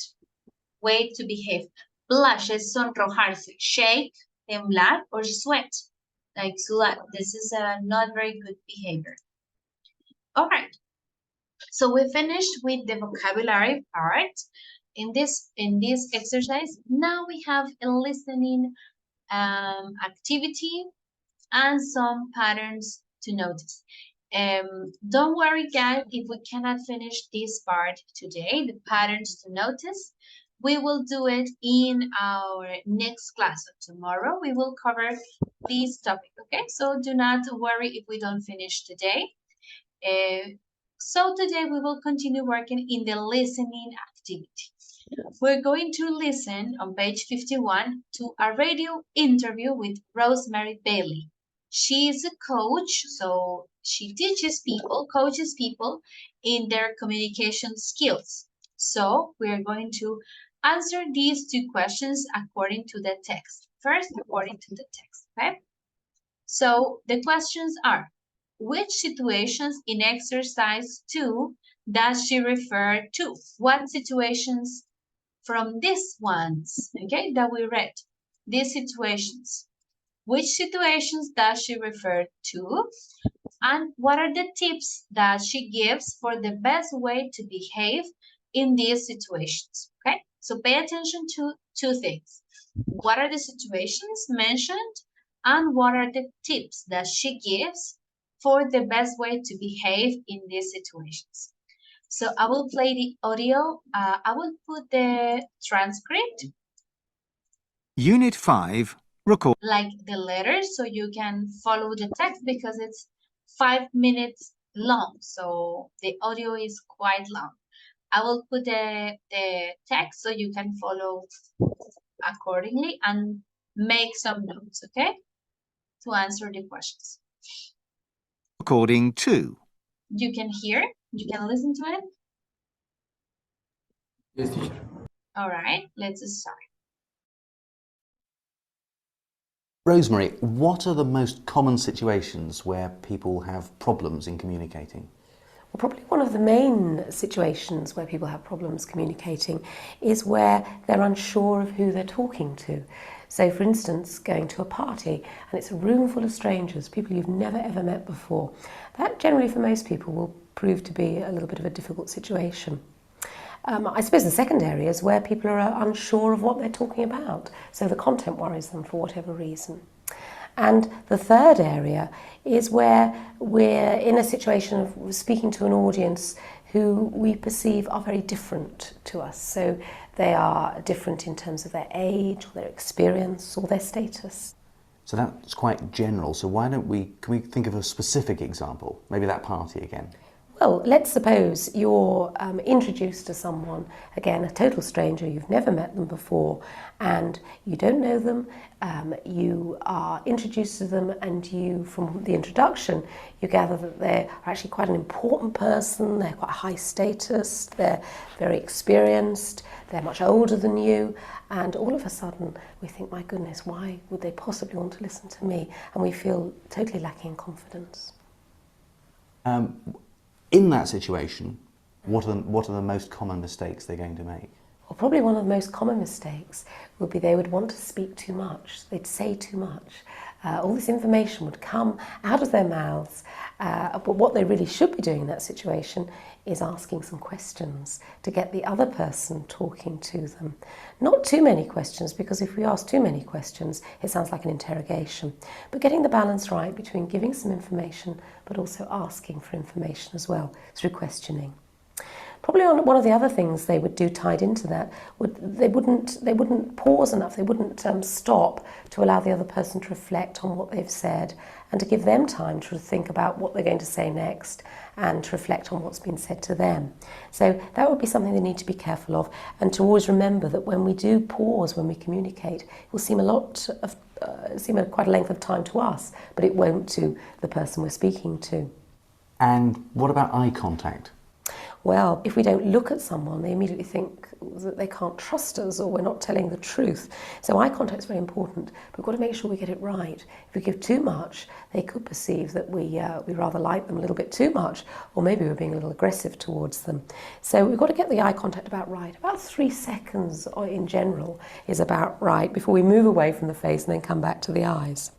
way to behave. Blush es sonrojarse. Shake, temblar, or sweat, like sudar. This is a not very good behavior. All right. So we finished with the vocabulary part. In this exercise, now we have a listening activity and some patterns to notice. Don't worry, guys, if we cannot finish this part today, the patterns to notice, we will do it in our next class. So tomorrow we will cover this topic, okay? So do not worry if we don't finish today. So today we will continue working in the listening activity. We're going to listen on page 51 to a radio interview with Rosemary Bailey. She is a coach, so she coaches people in their communication skills. So we're going to answer these two questions according to the text. First, according to the text, okay? So the questions are, which situations in exercise 2 does she refer to? What situations from these ones, okay, that we read? These situations. Which situations does she refer to? And what are the tips that she gives for the best way to behave in these situations, okay? So pay attention to two things. What are the situations mentioned? And what are the tips that she gives for the best way to behave in these situations? So I will play the audio. I will put the transcript. Unit 5, record. Like the letters, so you can follow the text because it's 5 minutes long. So the audio is quite long. I will put the text so you can follow accordingly and make some notes, okay? To answer the questions. Recording 2. You can hear? You can listen to it? Yes, teacher. All right, let's start. Rosemary, what are the most common situations where people have problems in communicating? Well, probably one of the main situations where people have problems communicating is where they're unsure of who they're talking to. So, for instance, going to a party and it's a room full of strangers, people you've never ever met before. That generally for most people will prove to be a little bit of a difficult situation. I suppose the second area is where people are unsure of what they're talking about, so the content worries them for whatever reason. And the third area is where we're in a situation of speaking to an audience who we perceive are very different to us. So they are different in terms of their age, or their experience, or their status. So that's quite general. So can we think of a specific example? Maybe that party again. Well, let's suppose you're introduced to someone, again, a total stranger, you've never met them before, and you don't know them, you are introduced to them, and you, from the introduction, you gather that they're actually quite an important person, they're quite high status, they're very experienced, they're much older than you, and all of a sudden we think, my goodness, why would they possibly want to listen to me? And we feel totally lacking in confidence. In that situation, what are the most common mistakes they're going to make? Well, probably one of the most common mistakes would be they would want to speak too much. They'd say too much. All this information would come out of their mouths, but what they really should be doing in that situation is asking some questions to get the other person talking to them. Not too many questions, because if we ask too many questions, it sounds like an interrogation. But getting the balance right between giving some information, but also asking for information as well through questioning. Probably one of the other things they would do tied into that, they wouldn't pause enough, they wouldn't stop to allow the other person to reflect on what they've said and to give them time to think about what they're going to say next and to reflect on what's been said to them. So that would be something they need to be careful of, and to always remember that when we do pause, when we communicate, it will seem quite a length of time to us, but it won't to the person we're speaking to. And what about eye contact? Well, if we don't look at someone, they immediately think that they can't trust us or we're not telling the truth. So eye contact is very important, but we've got to make sure we get it right. If we give too much, they could perceive that we rather like them a little bit too much, or maybe we're being a little aggressive towards them. So we've got to get the eye contact about right. About 3 seconds in general is about right before we move away from the face and then come back to the eyes.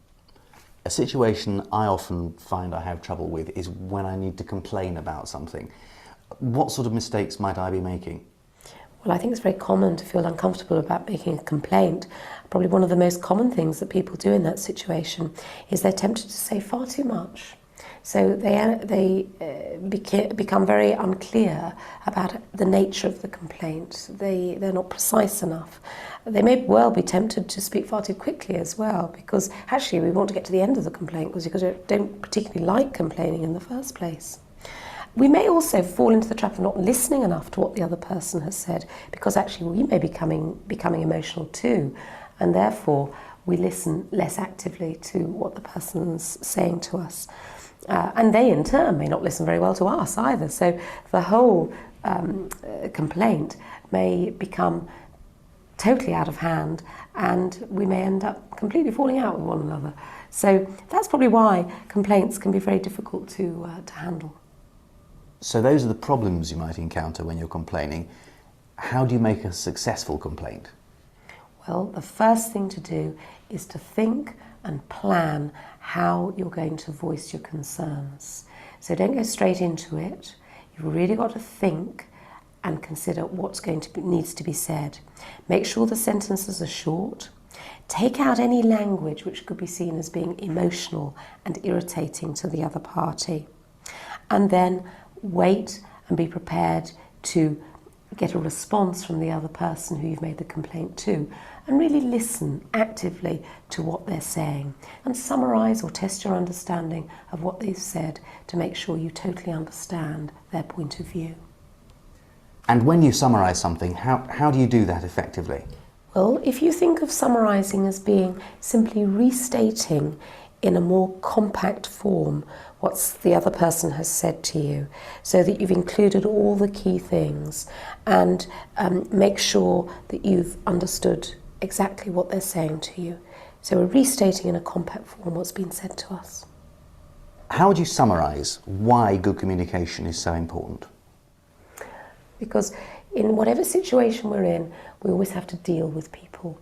A situation I often find I have trouble with is when I need to complain about something. What sort of mistakes might I be making? Well, I think it's very common to feel uncomfortable about making a complaint. Probably one of the most common things that people do in that situation is they're tempted to say far too much. So they become very unclear about the nature of the complaint. They're not precise enough. They may well be tempted to speak far too quickly as well, because actually we want to get to the end of the complaint because you don't particularly like complaining in the first place. We may also fall into the trap of not listening enough to what the other person has said, because actually we may be becoming emotional too, and therefore we listen less actively to what the person's saying to us. And they in turn may not listen very well to us either, so the whole complaint may become totally out of hand and we may end up completely falling out with one another. So that's probably why complaints can be very difficult to handle. So those are the problems you might encounter when you're complaining. How do you make a successful complaint? Well, the first thing to do is to think and plan how you're going to voice your concerns. So don't go straight into it. You've really got to think and consider what's needs to be said. Make sure the sentences are short. Take out any language which could be seen as being emotional and irritating to the other party. And then wait and be prepared to get a response from the other person who you've made the complaint to, and really listen actively to what they're saying and summarise or test your understanding of what they've said to make sure you totally understand their point of view. And when you summarise something, how do you do that effectively? Well, if you think of summarising as being simply restating in a more compact form what the other person has said to you, so that you've included all the key things, and make sure that you've understood exactly what they're saying to you. So we're restating in a compact form what's been said to us. How would you summarise why good communication is so important? Because in whatever situation we're in, we always have to deal with people.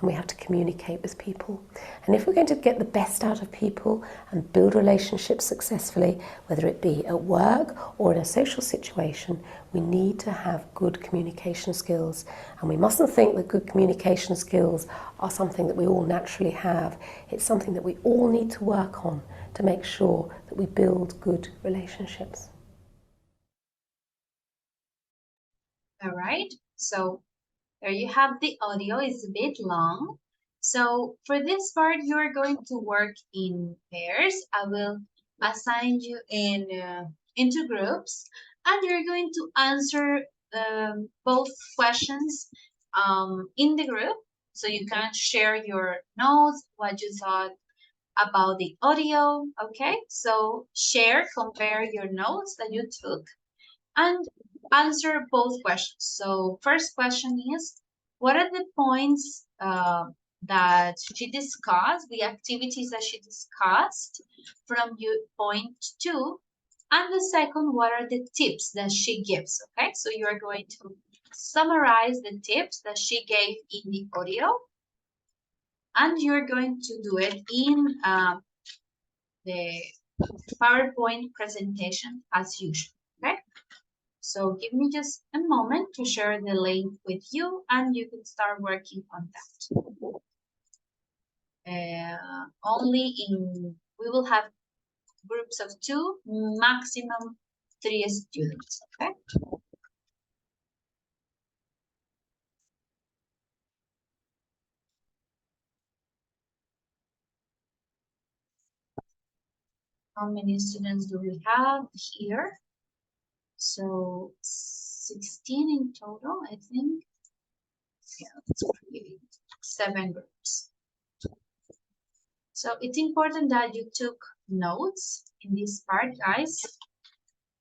and we have to communicate with people. And if we're going to get the best out of people and build relationships successfully, whether it be at work or in a social situation, we need to have good communication skills. And we mustn't think that good communication skills are something that we all naturally have. It's something that we all need to work on to make sure that we build good relationships. All right, so there you have the audio. It's a bit long. So for this part, you are going to work in pairs. I will assign you into groups, and you're going to answer both questions in the group. So you can share your notes, what you thought about the audio. Okay, so share, compare your notes that you took, and answer both questions. So first question is, what are the points that she discussed, the activities that she discussed from point 2? And the second, what are the tips that she gives? Okay, so you are going to summarize the tips that she gave in the audio, and you're going to do it in the PowerPoint presentation as usual. Okay. So give me just a moment to share the link with you, and you can start working on that. We will have groups of 2, maximum 3 students, okay? How many students do we have here? So 16 in total, I think. Yeah, let's create 7 groups. So it's important that you took notes in this part, guys,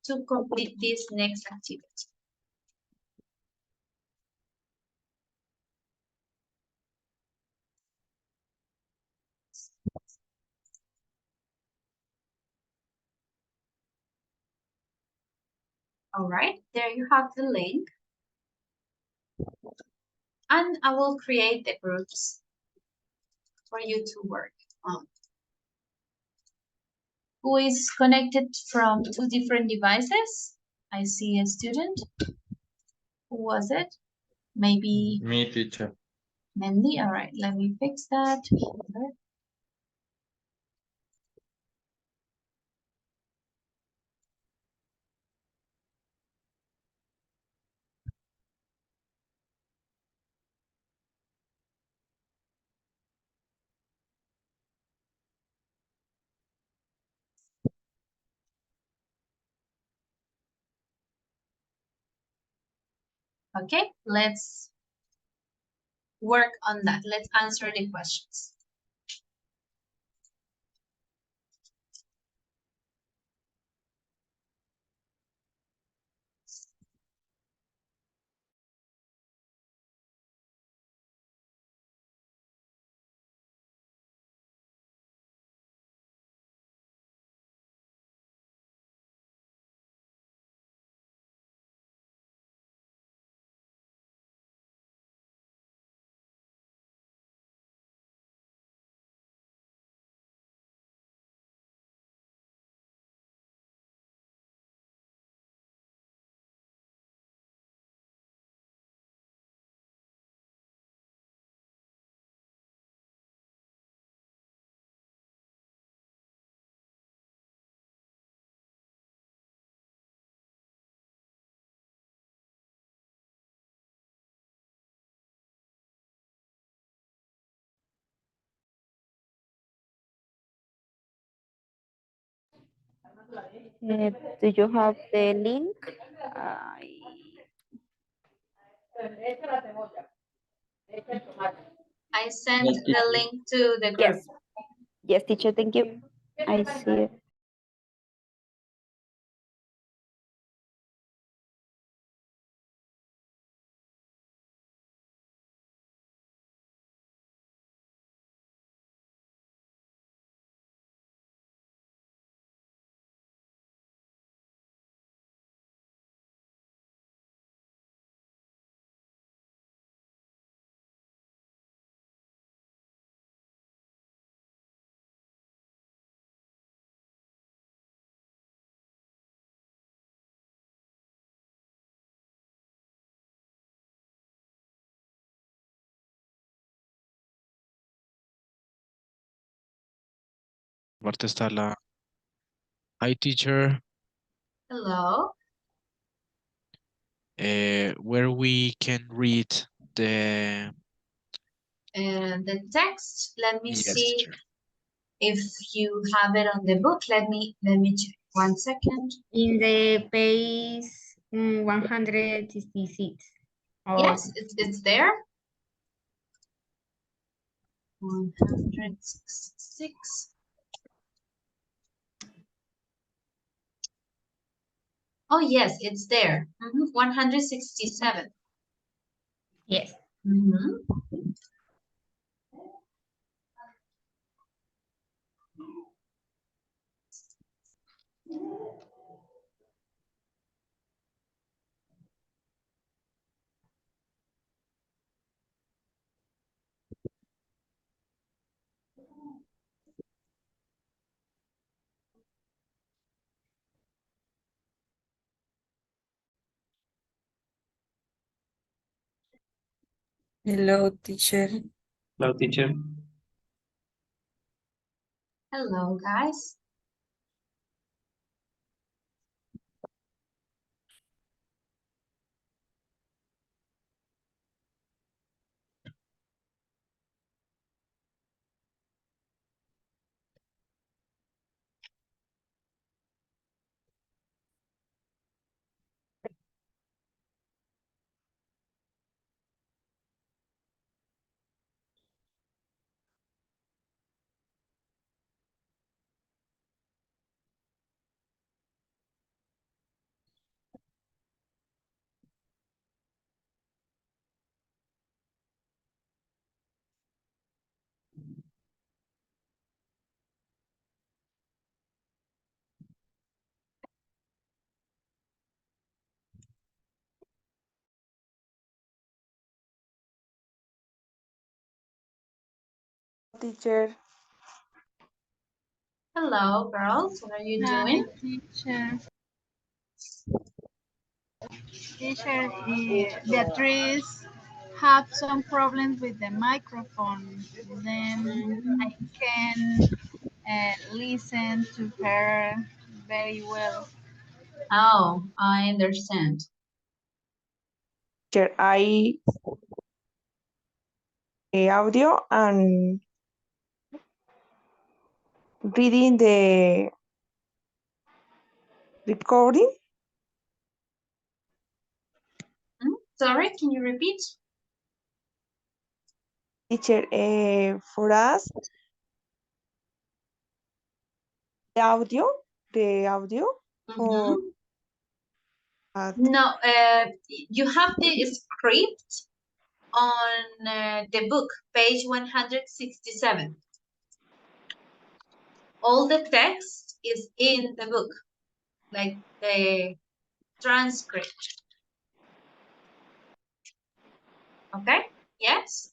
to complete this next activity. All right, there you have the link. And I will create the groups for you to work on. Who is connected from 2 different devices? I see a student. Who was it? Maybe Me, teacher. Mandy. All right, let me fix that here. Okay, let's work on that. Let's answer the questions. Do you have the link? I sent the link to the group. Yes. Yes, teacher, thank you. I see it. Aparte está la Hi teacher, Hello. where we can read the And the text, let me yes see teacher. if you have it on the book. Let me check. 1 second. In the page 166. Yes, it's there. 166. Oh, yes, it's there. 167. Yes. Hello, teacher. Hello, teacher. Hello, guys. Teacher. Hello, girls. What are you doing? Teacher. Teacher, Beatrice have some problems with the microphone. Then I can listen to her very well. Oh, I understand. Teacher, I audio and reading the recording. Sorry, can you repeat? Teacher, for us, the audio, or No, you have the script on the book, page 167. All the text is in the book, like the transcript. Okay? Yes?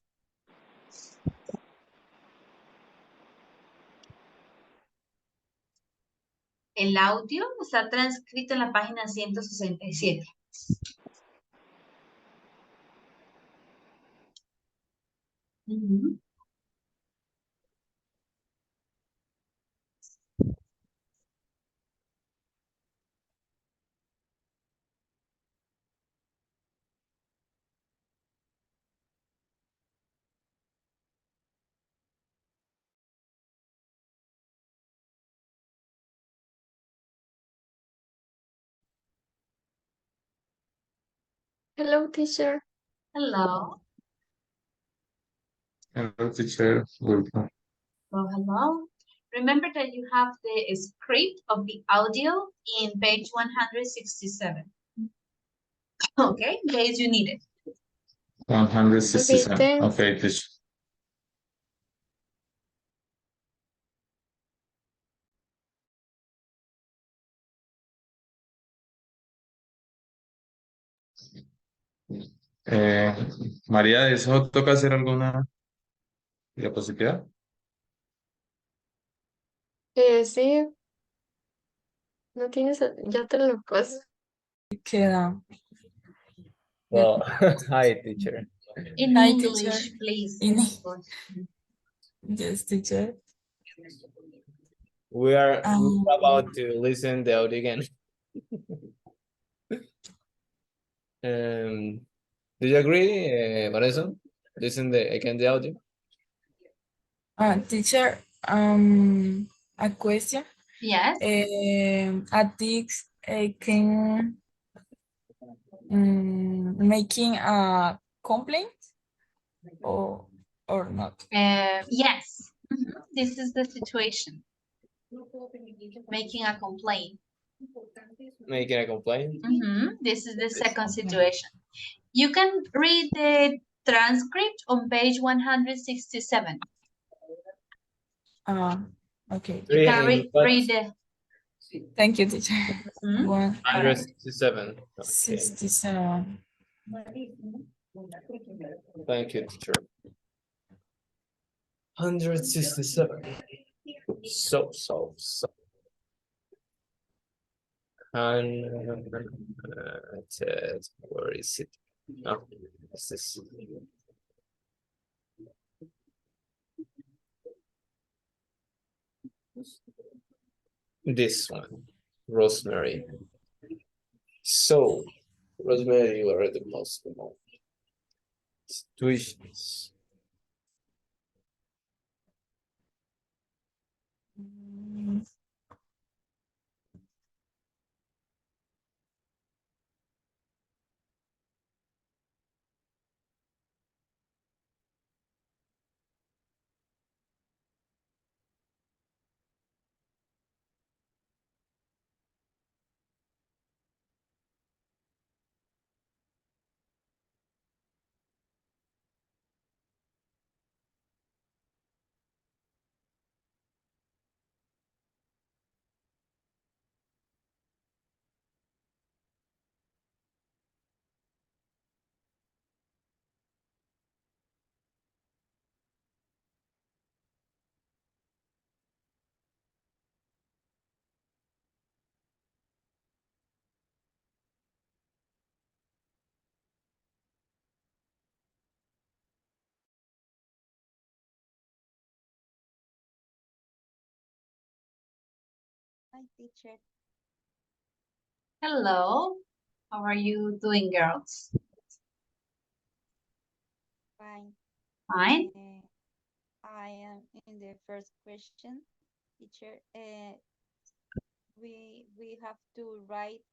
El audio está transcrito en la página 167. Hello, teacher. Hello. Hello, teacher. Welcome. Well, hello. Remember that you have the script of the audio in page 167. Okay, in case you need it. 167. Okay, thanks. Okay, teacher. María, ¿de eso toca hacer alguna diapositiva? Sí, no tienes, ya te lo paso. Queda. Well, hi teacher. In Hi, English, teacher. please. In Of course. yes, teacher. We're about to listen the audio again. Do you agree, Vanessa? Listen again the audio. Teacher, a question. Yes. A text can making a complaint or not? Yes. This is the situation. Making a complaint. Making a complaint? This is the second situation. You can read the transcript on page 167. Okay. You can read the... Thank you, teacher. 167. Okay. 67. Thank you, teacher. 167. So. And where is it? Oh, is this? This one, Rosemary. So, Rosemary, you are the most common situations. Hi, teacher. Hello. How are you doing, girls? Fine. Fine. I am in the first question, teacher. We have to write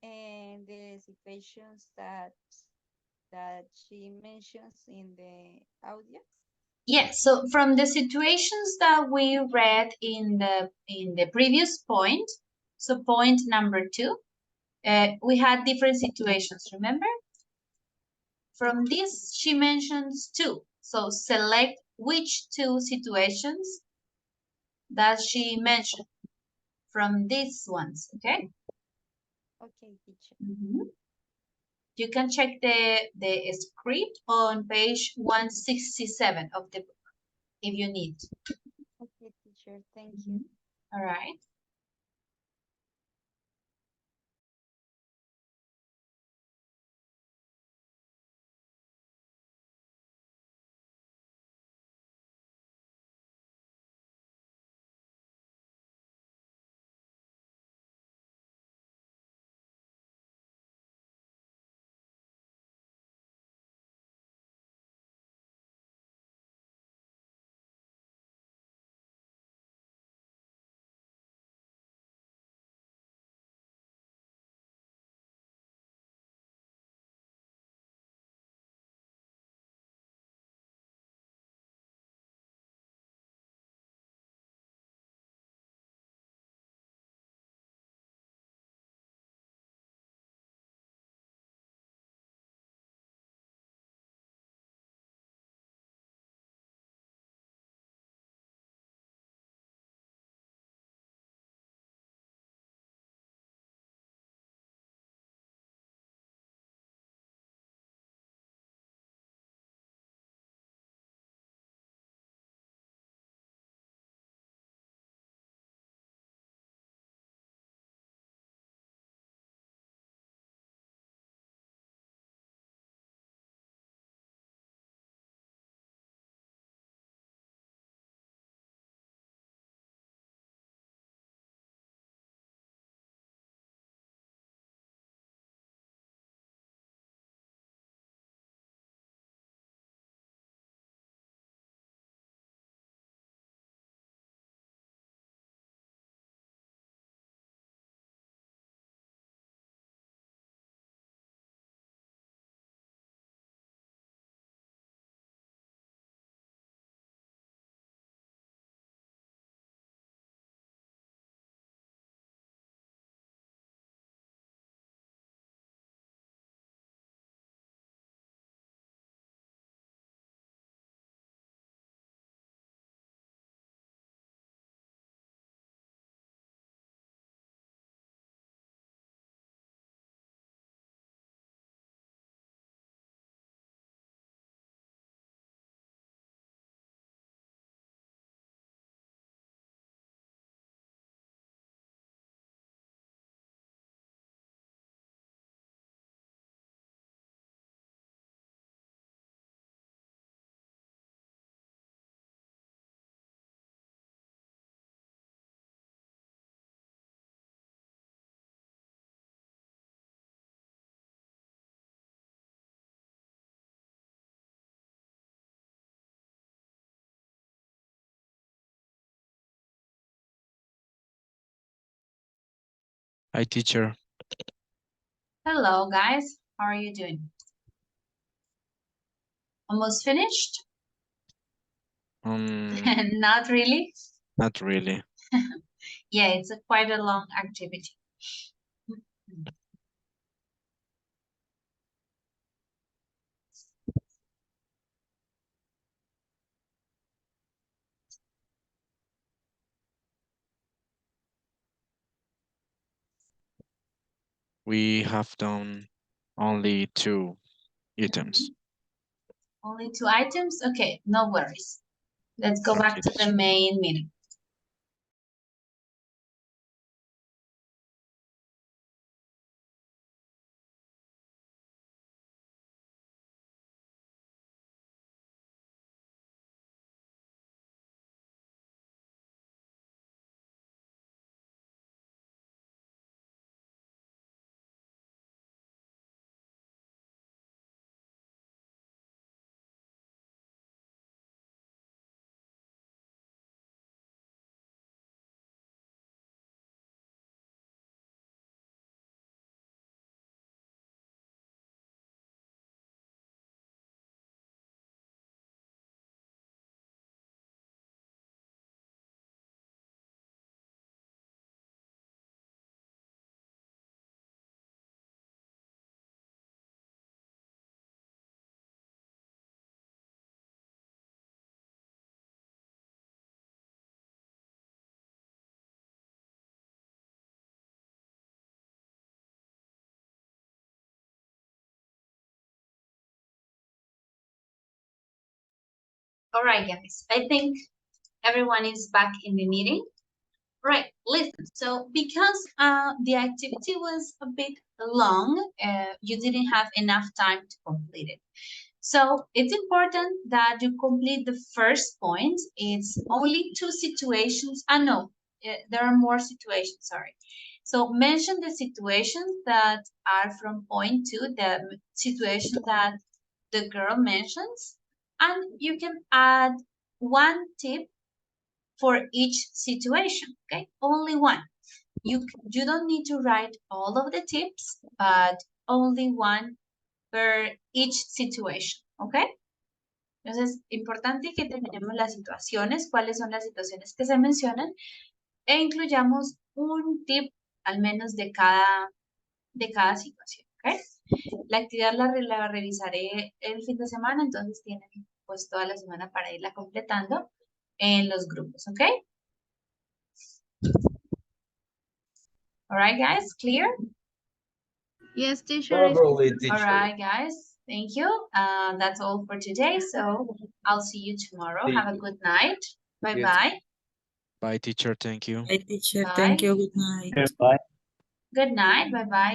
the situations that she mentions in the audio. Yes, so from the situations that we read in the previous point, so point number 2, we had different situations, remember? From this, she mentions 2. So select which 2 situations that she mentioned from these ones, okay? Okay, teacher. You can check the script on page 167 of the book if you need. Okay, teacher. Thank you. All right. Hi, teacher. Hello, guys. How are you doing? Almost finished? Not really? Not really. Yeah, it's quite a long activity. We have done only 2 items. Only 2 items? Okay, no worries. Let's go Thank back you, to the teacher. main meeting. All right, guys. I think everyone is back in the meeting. Right, listen. So because the activity was a bit long, you didn't have enough time to complete it. So it's important that you complete the first point. It's only 2 situations. No, there are more situations, sorry. So mention the situations that are from point 2, the situation that the girl mentions, and you can add 1 tip for each situation, okay? Only 1. You don't need to write all of the tips, but only 1 per each situation, okay? Entonces, importante que terminemos las situaciones, cuáles son las situaciones que se mencionan, e incluyamos un tip al menos de cada situación, ¿ok? La actividad la revisaré el fin de semana, entonces tienen pues toda la semana para irla completando en los grupos, ¿ok? All right, guys, clear? Yes, teacher. Probably, All teacher. right, guys, thank you. That's all for today, so I'll see you tomorrow. Have a good night. Bye-bye. Bye, teacher. Thank you. Hi, teacher. Bye. Thank you. Good night. Bye. Good night. Bye-bye.